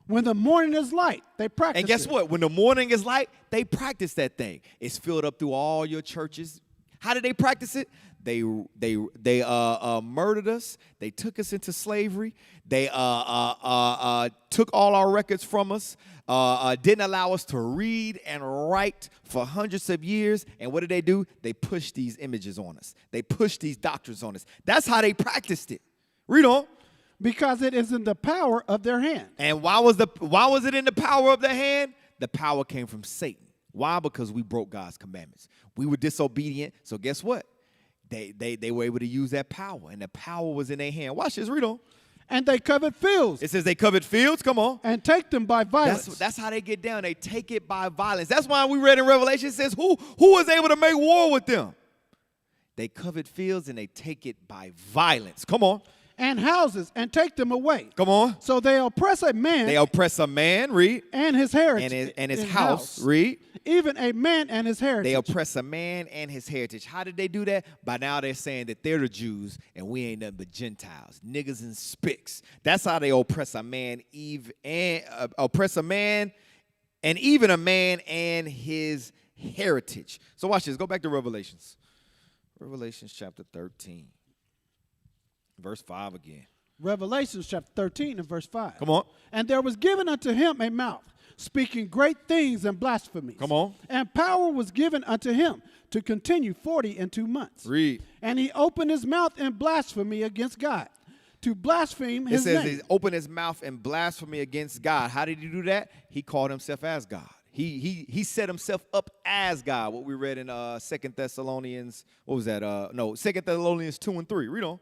When the morning is light, they practice And guess it. what? When the morning is light, they practice that thing. It's filled up through all your churches. How did they practice it? They murdered us. They took us into slavery. They took all our records from us. Didn't allow us to read and write for hundreds of years. And what did they do? They pushed these images on us. They pushed these doctrines on us. That's how they practiced it. Read on. Because it is in the power of their hand. And why was it in the power of their hand? The power came from Satan. Why? Because we broke God's commandments. We were disobedient. So guess what? They were able to use that power, and the power was in their hand. Watch this. Read on. And they covered fields. It says they covered fields. Come on. And take them by violence. That's how they get down. They take it by violence. That's why we read in Revelation, it says, who was able to make war with them? They covered fields and they take it by violence. Come on. And houses and take them away. Come on. So they oppress a man. They oppress a man, read. And his heritage. And his house, read. Even a man and his heritage. They oppress a man and his heritage. How did they do that? By now they're saying that they're the Jews and we ain't nothing but Gentiles, niggas and spicks. That's how they oppress a man, and even a man and his heritage. So watch this. Go back to Revelations. Revelations chapter 13. Verse 5 again. Revelation chapter 13 and verse 5. Come on. And there was given unto him a mouth, speaking great things and blasphemies. Come on. And power was given unto him to continue 42 months. Read. And he opened his mouth in blasphemy against God, to blaspheme his name. It says name. he opened his mouth in blasphemy against God. How did he do that? He called himself as God. He set himself up as God. What we read in 2 Thessalonians, what was that? 2 Thessalonians 2 and 3. Read on.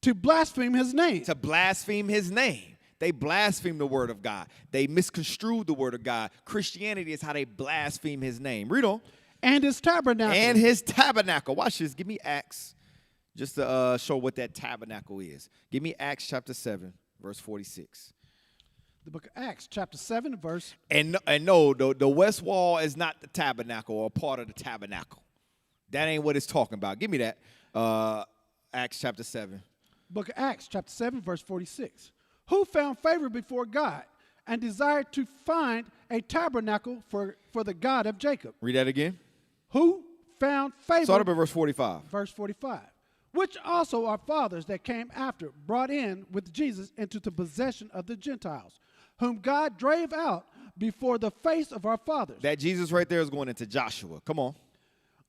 To blaspheme his name. To blaspheme his name. They blaspheme the word of God. They misconstrued the word of God. Christianity is how they blaspheme his name. Read on. And his tabernacle. And his tabernacle. Watch this. Give me Acts just to show what that tabernacle is. Give me Acts chapter 7, verse 46. The book of Acts chapter 7, verse. And no, the west wall is not the tabernacle or part of the tabernacle. That ain't what it's talking about. Give me that. Acts chapter 7. Book of Acts, chapter 7, verse 46. Who found favor before God and desired to find a tabernacle for the God of Jacob. Read that again. Who found favor. Start up at verse 45. Verse 45. Which also our fathers that came after brought in with Jesus into the possession of the Gentiles, whom God drave out before the face of our fathers. That Jesus right there is going into Joshua. Come on.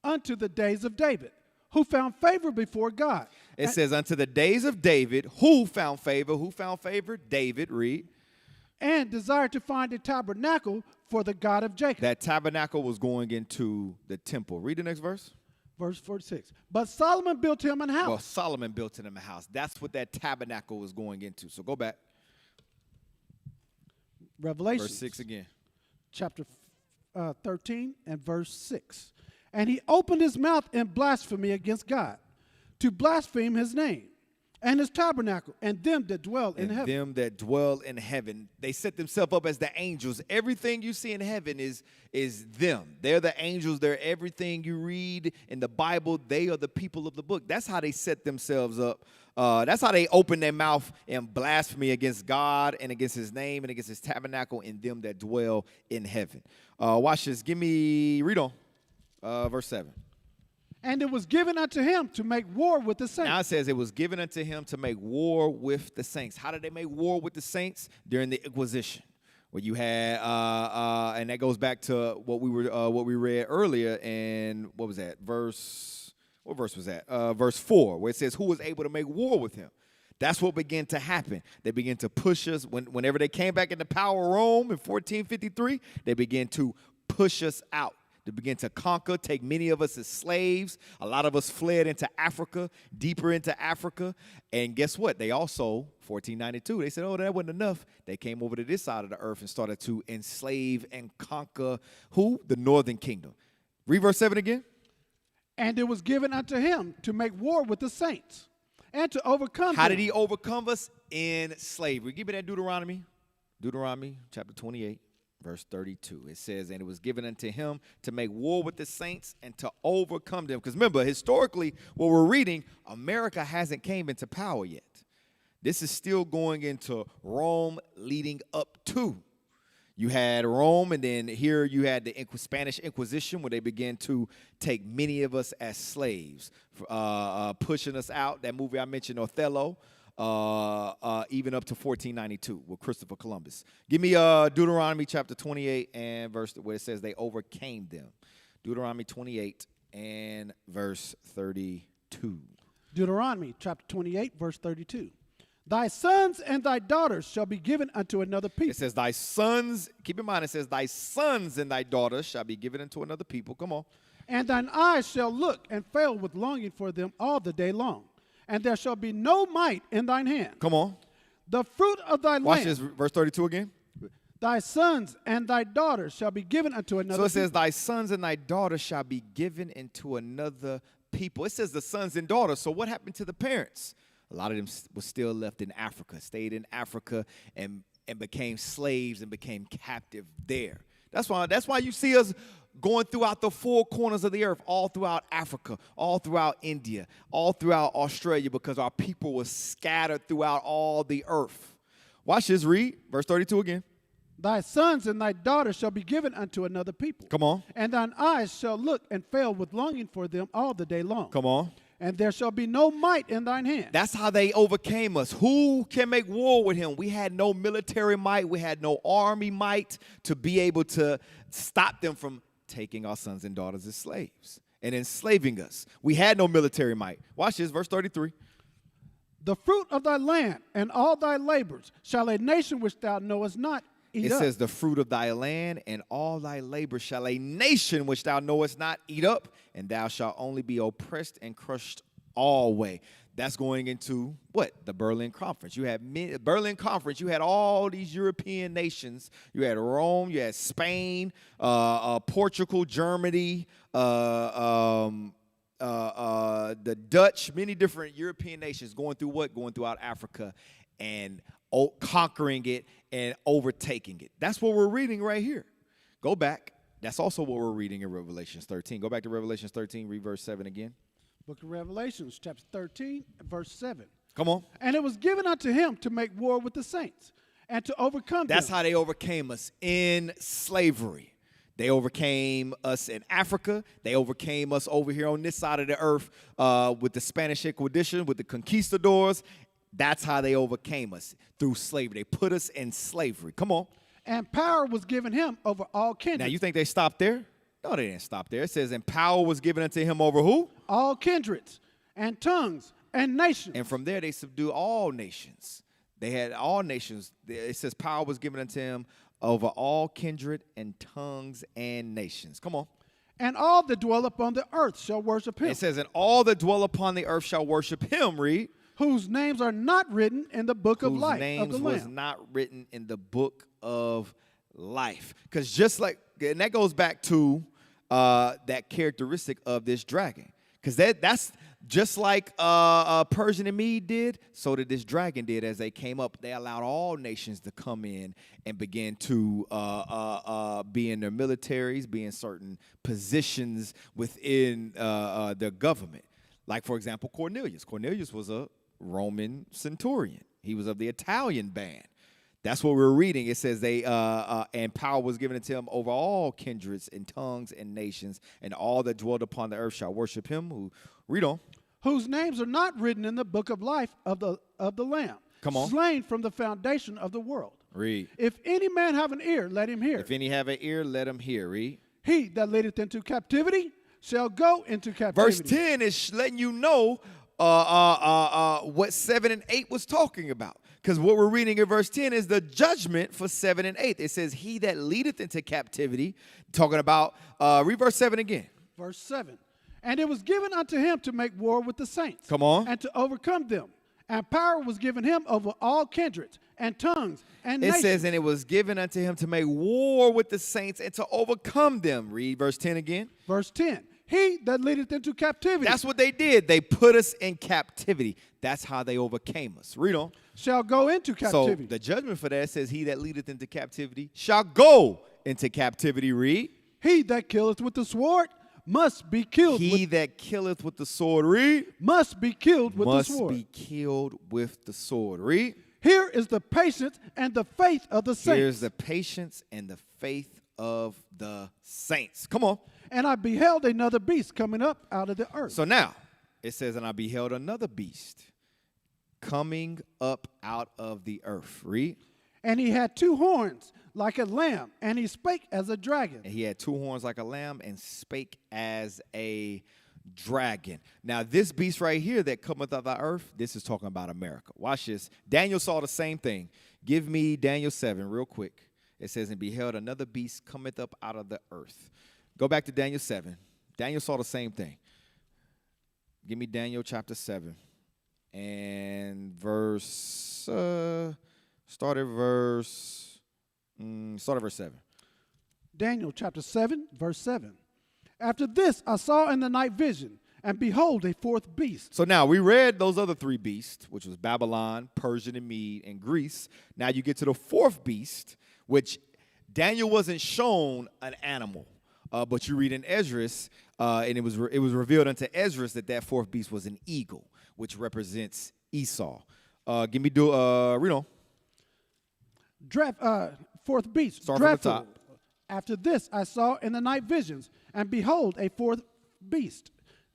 Unto the days of David, who found favor before God. It says, unto the days of David, who found favor? Who found favor? David, read. And desired to find a tabernacle for the God of Jacob. That tabernacle was going into the temple. Read the next verse. Verse 46. But Solomon built him an house. Well, Solomon built him a house. That's what that tabernacle was going into. So go back. Revelation. Verse 6 again. Chapter 13 and verse 6. And he opened his mouth in blasphemy against God, to blaspheme his name, and his tabernacle, and them that dwell in heaven. Them that dwell in heaven. They set themselves up as the angels. Everything you see in heaven is them. They're the angels. They're everything you read in the Bible. They are the people of the book. That's how they set themselves up. That's how they open their mouth in blasphemy against God and against his name and against his tabernacle and them that dwell in heaven. Watch this. Read on. Verse 7. And it was given unto him to make war with the saints. Now it says it was given unto him to make war with the saints. How did they make war with the saints? During the Inquisition, where you had, and that goes back to what we read earlier. And what was that verse? What verse was that? Verse 4, where it says, "Who was able to make war with him?" That's what began to happen. They began to push us. Whenever they came back into power, Rome in 1453, they began to push us out. They began to conquer, take many of us as slaves. A lot of us fled into Africa, deeper into Africa. And guess what? They also, 1492, they said, oh, that wasn't enough. They came over to this side of the earth and started to enslave and conquer who? The northern kingdom. Read verse 7 again. And it was given unto him to make war with the saints and to overcome How them. did he overcome us? In slavery. Give me that Deuteronomy. Deuteronomy chapter 28. Verse 32, it says, and it was given unto him to make war with the saints and to overcome them. Because remember, historically, what we're reading, America hasn't came into power yet. This is still going into Rome leading up to. You had Rome, and then here you had the Spanish Inquisition, where they began to take many of us as slaves, pushing us out. That movie I mentioned, Othello. Even up to 1492 with Christopher Columbus. Give me Deuteronomy chapter 28 and verse where it says they overcame them. Deuteronomy 28 and verse 32. Deuteronomy chapter 28, verse 32. Thy sons and thy daughters shall be given unto another people. It says, thy sons, keep in mind, it says, thy sons and thy daughters shall be given unto another people. Come on. And thine eyes shall look and fail with longing for them all the day long. And there shall be no might in thine hand. Come on. The fruit of thy Watch land, this, verse 32 again. thy sons and thy daughters shall be given unto another So it says, people. thy sons and thy daughters shall be given into another people. It says the sons and daughters. So what happened to the parents? A lot of them were still left in Africa, stayed in Africa and became slaves and became captive there. That's why you see us going throughout the four corners of the earth, all throughout Africa, all throughout India, all throughout Australia, because our people were scattered throughout all the earth. Watch this, read verse 32 again. Thy sons and thy daughters shall be given unto another people. Come on. And thine eyes shall look and fail with longing for them all the day long. Come on. And there shall be no might in thine hand. That's how they overcame us. Who can make war with him? We had no military might. We had no army might to be able to stop them from taking our sons and daughters as slaves and enslaving us. We had no military might. Watch this, verse 33. The fruit of thy land and all thy labors shall a nation which thou knowest not eat It up. says, the fruit of thy land and all thy labor shall a nation which thou knowest not eat up, and thou shalt only be oppressed and crushed alway. That's going into what? The Berlin Conference. You had Berlin Conference. You had all these European nations. You had Rome. You had Spain, Portugal, Germany, the Dutch, many different European nations going through what? Going throughout Africa and conquering it and overtaking it. That's what we're reading right here. Go back. That's also what we're reading in Revelation 13. Go back to Revelation 13, read verse 7 again. Book of Revelations, chapter 13, verse 7. Come on. And it was given unto him to make war with the saints and to overcome That's them. how they overcame us in slavery. They overcame us in Africa. They overcame us over here on this side of the earth with the Spanish Inquisition, with the conquistadors. That's how they overcame us, through slavery. They put us in slavery. Come on. And power was given him over all kindreds. Now, you think they stopped there? No, they didn't stop there. It says, and power was given unto him over who? All kindreds and tongues and nations. And from there they subdued all nations. They had all nations. It says power was given unto him over all kindred and tongues and nations. Come on. And all that dwell upon the earth shall worship him. It says, and all that dwell upon the earth shall worship him, read. Whose names are not written in the book of Whose life names of the was Lamb. not written in the book of life. Because just like, and that goes back to that characteristic of this dragon. Because that's just like Persian and Mede did, so did this dragon did as they came up. They allowed all nations to come in and begin to be in their militaries, be in certain positions within their government. Like, for example, Cornelius. Cornelius was a Roman centurion. He was of the Italian band. That's what we're reading. It says and power was given to him over all kindreds and tongues and nations, and all that dwelled upon the earth shall worship him. Read on. Whose names are not written in the book of life of the Lamb. Come on. Slain from the foundation of the world. Read. If any man have an ear, let him hear. If any have an ear, let him hear. Read. He that leadeth into captivity shall go into captivity. Verse 10 is letting you know what 7 and 8 was talking about. Because what we're reading in verse 10 is the judgment for 7 and 8. It says, he that leadeth into captivity, talking about, read verse 7 again. Verse 7. And it was given unto him to make war with the saints. Come on. And to overcome them. And power was given him over all kindreds and tongues and It nations. says, and it was given unto him to make war with the saints and to overcome them. Read verse 10 again. Verse 10. He that leadeth into captivity That's what they did. They put us in captivity. That's how they overcame us. Read on. shall go into captivity. So the judgment for that says, he that leadeth into captivity shall go into captivity. Read. He that killeth with the sword must be killed. He that killeth with the sword, read. Must be killed with the sword. Must be killed with the sword. Read. Here is the patience and the faith of the saints. Here's the patience and the faith of the saints. Come on. And I beheld another beast coming up out of the earth. So now, it says, and I beheld another beast coming up out of the earth. Read. And he had two horns like a lamb, and he spake as a dragon. And he had two horns like a lamb and spake as a dragon. Now, this beast right here that cometh out of the earth, this is talking about America. Watch this. Daniel saw the same thing. Give me Daniel 7 real quick. It says, and beheld another beast cometh up out of the earth. Go back to Daniel 7. Daniel saw the same thing. Give me Daniel chapter 7 and start at verse 7. Daniel chapter 7, verse 7. After this I saw in the night vision, and behold, a fourth beast. So now we read those other three beasts, which was Babylon, Persia and Mede, and Greece. Now you get to the fourth beast, which Daniel wasn't shown an animal. But you read in Esdras, and it was revealed unto Esdras that fourth beast was an eagle, which represents Esau. Read on. Fourth beast. Start from the top. After this I saw in the night visions, and behold, a fourth beast,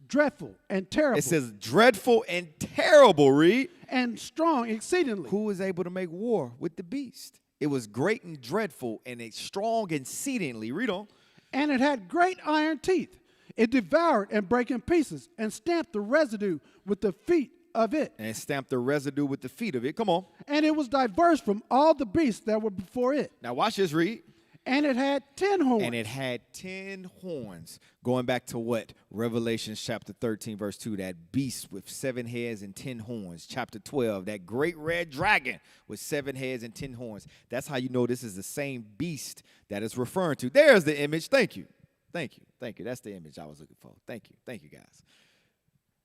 dreadful and terrible. It says dreadful and terrible, read. And strong exceedingly. Who was able to make war with the beast? It was great and dreadful and strong exceedingly. Read on. And it had great iron teeth. It devoured and brake in pieces, and stamped the residue with the feet of it. And stamped the residue with the feet of it. Come on. And it was diverse from all the beasts that were before it. Now watch this, read. And it had 10 horns. And it had 10 horns. Going back to what? Revelation chapter 13, verse 2. That beast with 7 heads and 10 horns. Chapter 12. That great red dragon with 7 heads and 10 horns. That's how you know this is the same beast that it's referring to. There's the image. Thank you. Thank you. Thank you. That's the image I was looking for. Thank you. Thank you, guys.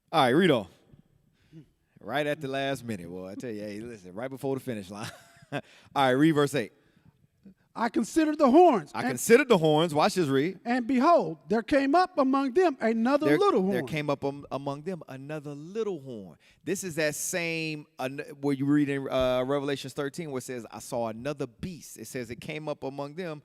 All right, read on. Right at the last minute, boy. I tell you, hey, listen, right before the finish line. All right, read verse 8. I considered the horns. I considered the horns. Watch this, read. And behold, there came up among them another little horn. There came up among them another little horn. This is that same, where you read in Revelation 13 where it says, I saw another beast. It says it came up among them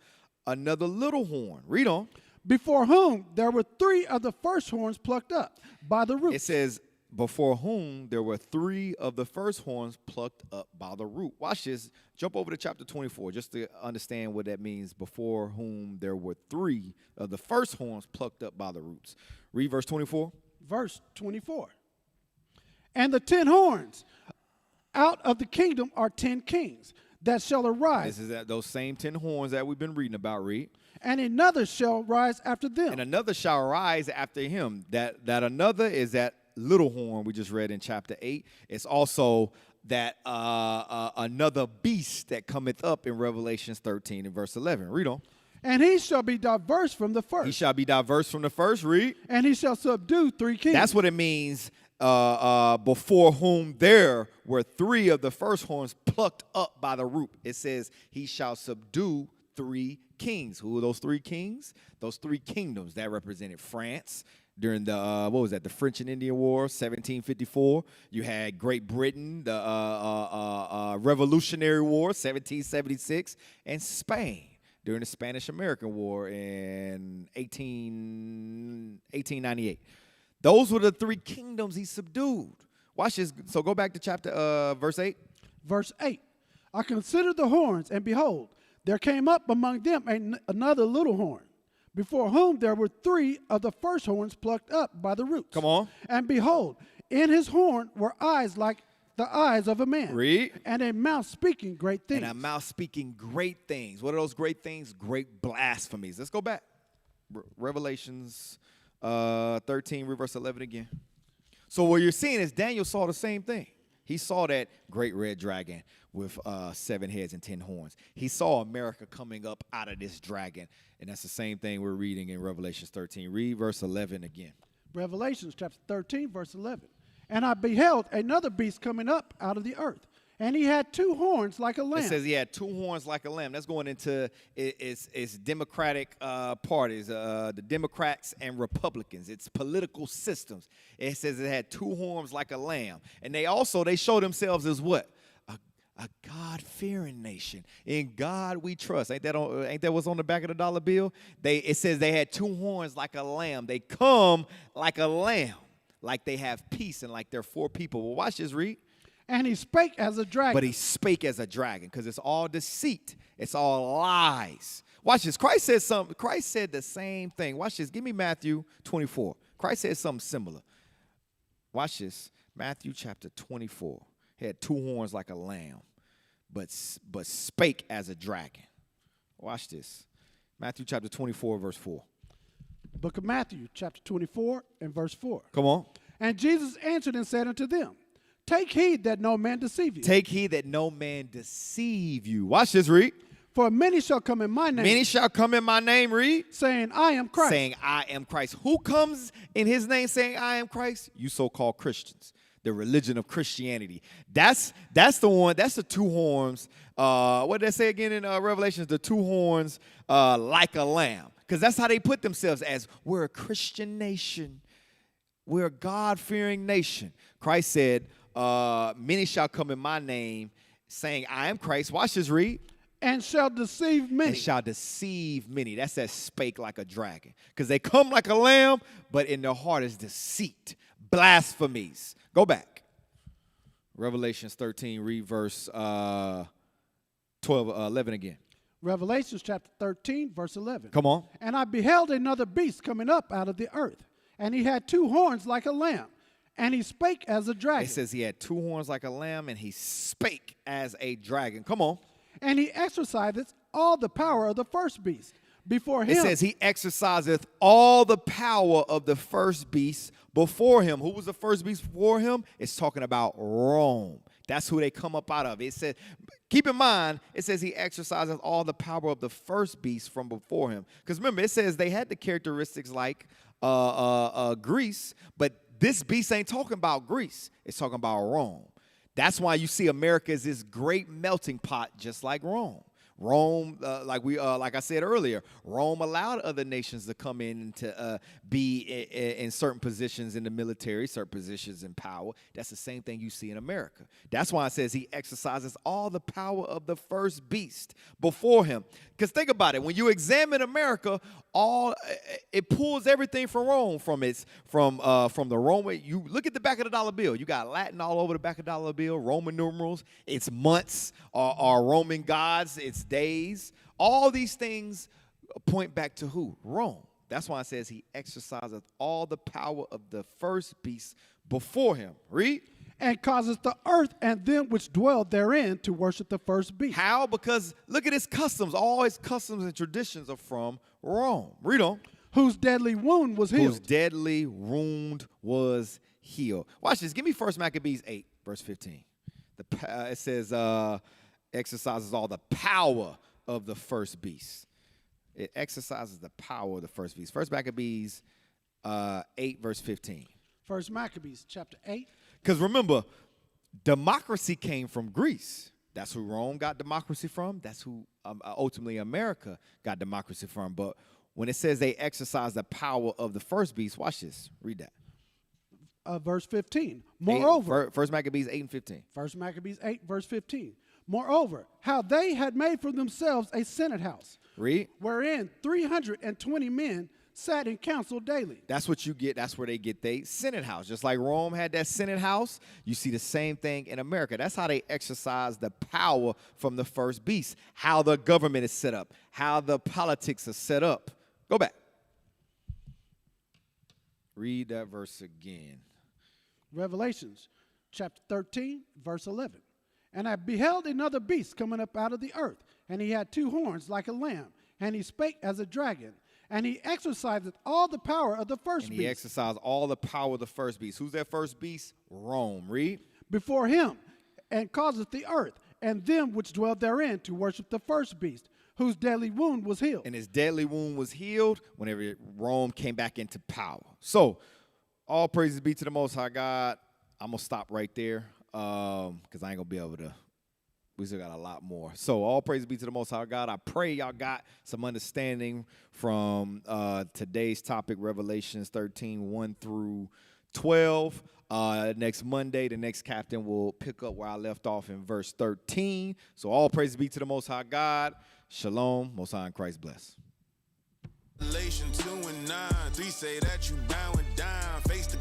another little horn. Read on. Before whom there were 3 of the first horns plucked up by the roots. It says, before whom there were 3 of the first horns plucked up by the root. Watch this. Jump over to chapter 24 just to understand what that means. Before whom there were 3 of the first horns plucked up by the roots. Read verse 24. Verse 24. And the 10 horns out of the kingdom are 10 kings that shall arise. This is those same 10 horns that we've been reading about. Read. And another shall rise after them. And another shall rise after him. That another is that little horn we just read in chapter 8. It's also that another beast that cometh up in Revelation 13 and verse 11. Read on. And he shall be diverse from the first. He shall be diverse from the first. Read. And he shall subdue 3 kings. That's what it means. Before whom there were 3 of the first horns plucked up by the root. It says he shall subdue 3 kings. Who are those 3 kings? Those 3 kingdoms that represented France during the the French and Indian War, 1754. You had Great Britain, the Revolutionary War, 1776, and Spain during the Spanish-American War in 1898. Those were the 3 kingdoms he subdued. Watch this. So go back to chapter verse 8. Verse 8. I considered the horns, and behold, there came up among them another little horn, before whom there were 3 of the first horns plucked up by the roots. Come on. And behold, in his horn were eyes like the eyes of a man. Read. And a mouth speaking great things. And a mouth speaking great things. What are those great things? Great blasphemies. Let's go back. Revelations 13, verse 11 again. So what you're seeing is Daniel saw the same thing. He saw that great red dragon with 7 heads and 10 horns. He saw America coming up out of this dragon. And that's the same thing we're reading in Revelation 13. Read verse 11 again. Revelations chapter 13, verse 11. And I beheld another beast coming up out of the earth. And he had 2 horns like a lamb. It says he had 2 horns like a lamb. That's going into its Democratic parties, the Democrats and Republicans. It's political systems. It says it had 2 horns like a lamb. And they show themselves as what? A God-fearing nation. In God we trust. Ain't that what's on the back of the dollar bill? It says they had 2 horns like a lamb. They come like a lamb, like they have peace and like they're for people. Well, watch this, read. And he spake as a dragon. But he spake as a dragon, because it's all deceit. It's all lies. Watch this. Christ said the same thing. Watch this. Give me Matthew 24. Christ said something similar. Watch this. Matthew chapter 24. He had two horns like a lamb, but spake as a dragon. Watch this. Matthew chapter 24, verse 4. Book of Matthew, chapter 24 and verse 4. Come on. And Jesus answered and said unto them, take heed that no man deceive you. Take heed that no man deceive you. Watch this, read. For many shall come in my name. Many shall come in my name, read. Saying, I am Christ. Saying, I am Christ. Who comes in his name saying, I am Christ? You so-called Christians. The religion of Christianity. That's the one. That's the two horns. What did they say again in Revelations? The two horns like a lamb. Because that's how they put themselves as, we're a Christian nation. We're a God-fearing nation. Christ said, many shall come in my name saying, I am Christ. Watch this, read. And shall deceive many. And shall deceive many. That's that spake like a dragon. Because they come like a lamb, but in their heart is deceit, blasphemies. Go back. Revelations 13, read verse 11 again. Revelations chapter 13, verse 11. Come on. And I beheld another beast coming up out of the earth, and he had two horns like a lamb, and he spake as a dragon. It says he had two horns like a lamb, and he spake as a dragon. Come on. And he exerciseth all the power of the first beast before him. It says he exerciseth all the power of the first beast before him. Who was the first beast before him? It's talking about Rome. That's who they come up out of. It said, keep in mind, it says he exercises all the power of the first beast from before him. Because remember, it says they had the characteristics like Greece, but this beast ain't talking about Greece. It's talking about Rome. That's why you see America is this great melting pot, just like Rome. Rome, like I said earlier, Rome allowed other nations to come in and to be in certain positions in the military, certain positions in power. That's the same thing you see in America. That's why it says he exercises all the power of the first beast before him. Because think about it, when you examine America, it pulls everything from Rome, from the Roman. You look at the back of the dollar bill. You got Latin all over the back of the dollar bill, Roman numerals. Its months are Roman gods. Its days. All these things point back to who? Rome. That's why it says he exercises all the power of the first beast before him. Read. And causes the earth and them which dwell therein to worship the first beast. How? Because look at his customs. All his customs and traditions are from Rome. Read on. Whose deadly wound was healed. Whose deadly wound was healed. Watch this. Give me 1 Maccabees 8, verse 15. It says, exercises all the power of the first beast. It exercises the power of the first beast. 1 Maccabees 8, verse 15. 1 Maccabees chapter 8. Because remember, democracy came from Greece. That's who Rome got democracy from. That's who ultimately America got democracy from. But when it says they exercise the power of the first beast, watch this. Read that. Verse 15. Moreover. 1 Maccabees 8 and 15. 1 Maccabees 8, verse 15. Moreover, how they had made for themselves a senate house. Read. Wherein 320 men sat in council daily. That's what you get. That's where they get their Senate house. Just like Rome had that Senate house, you see the same thing in America. That's how they exercise the power from the first beast, how the government is set up, how the politics are set up. Go back. Read that verse again. Revelations chapter 13, verse 11. And I beheld another beast coming up out of the earth, and he had two horns like a lamb, and he spake as a dragon. And he exercised all the power of the first beast. He exercised all the power of the first beast. Who's that first beast? Rome. Read. Before him, and causeth the earth, and them which dwell therein to worship the first beast, whose deadly wound was healed. And his deadly wound was healed whenever Rome came back into power. So, all praises be to the Most High God. I'm going to stop right there because I ain't going to be able to. We still got a lot more. So all praise be to the Most High God. I pray y'all got some understanding from today's topic, Revelations 13, 1 through 12. Next Monday, the next captain will pick up where I left off in verse 13. So all praise be to the Most High God. Shalom. Most High in Christ bless. Revelation 2 and 9, 3 say that you bowing down, face to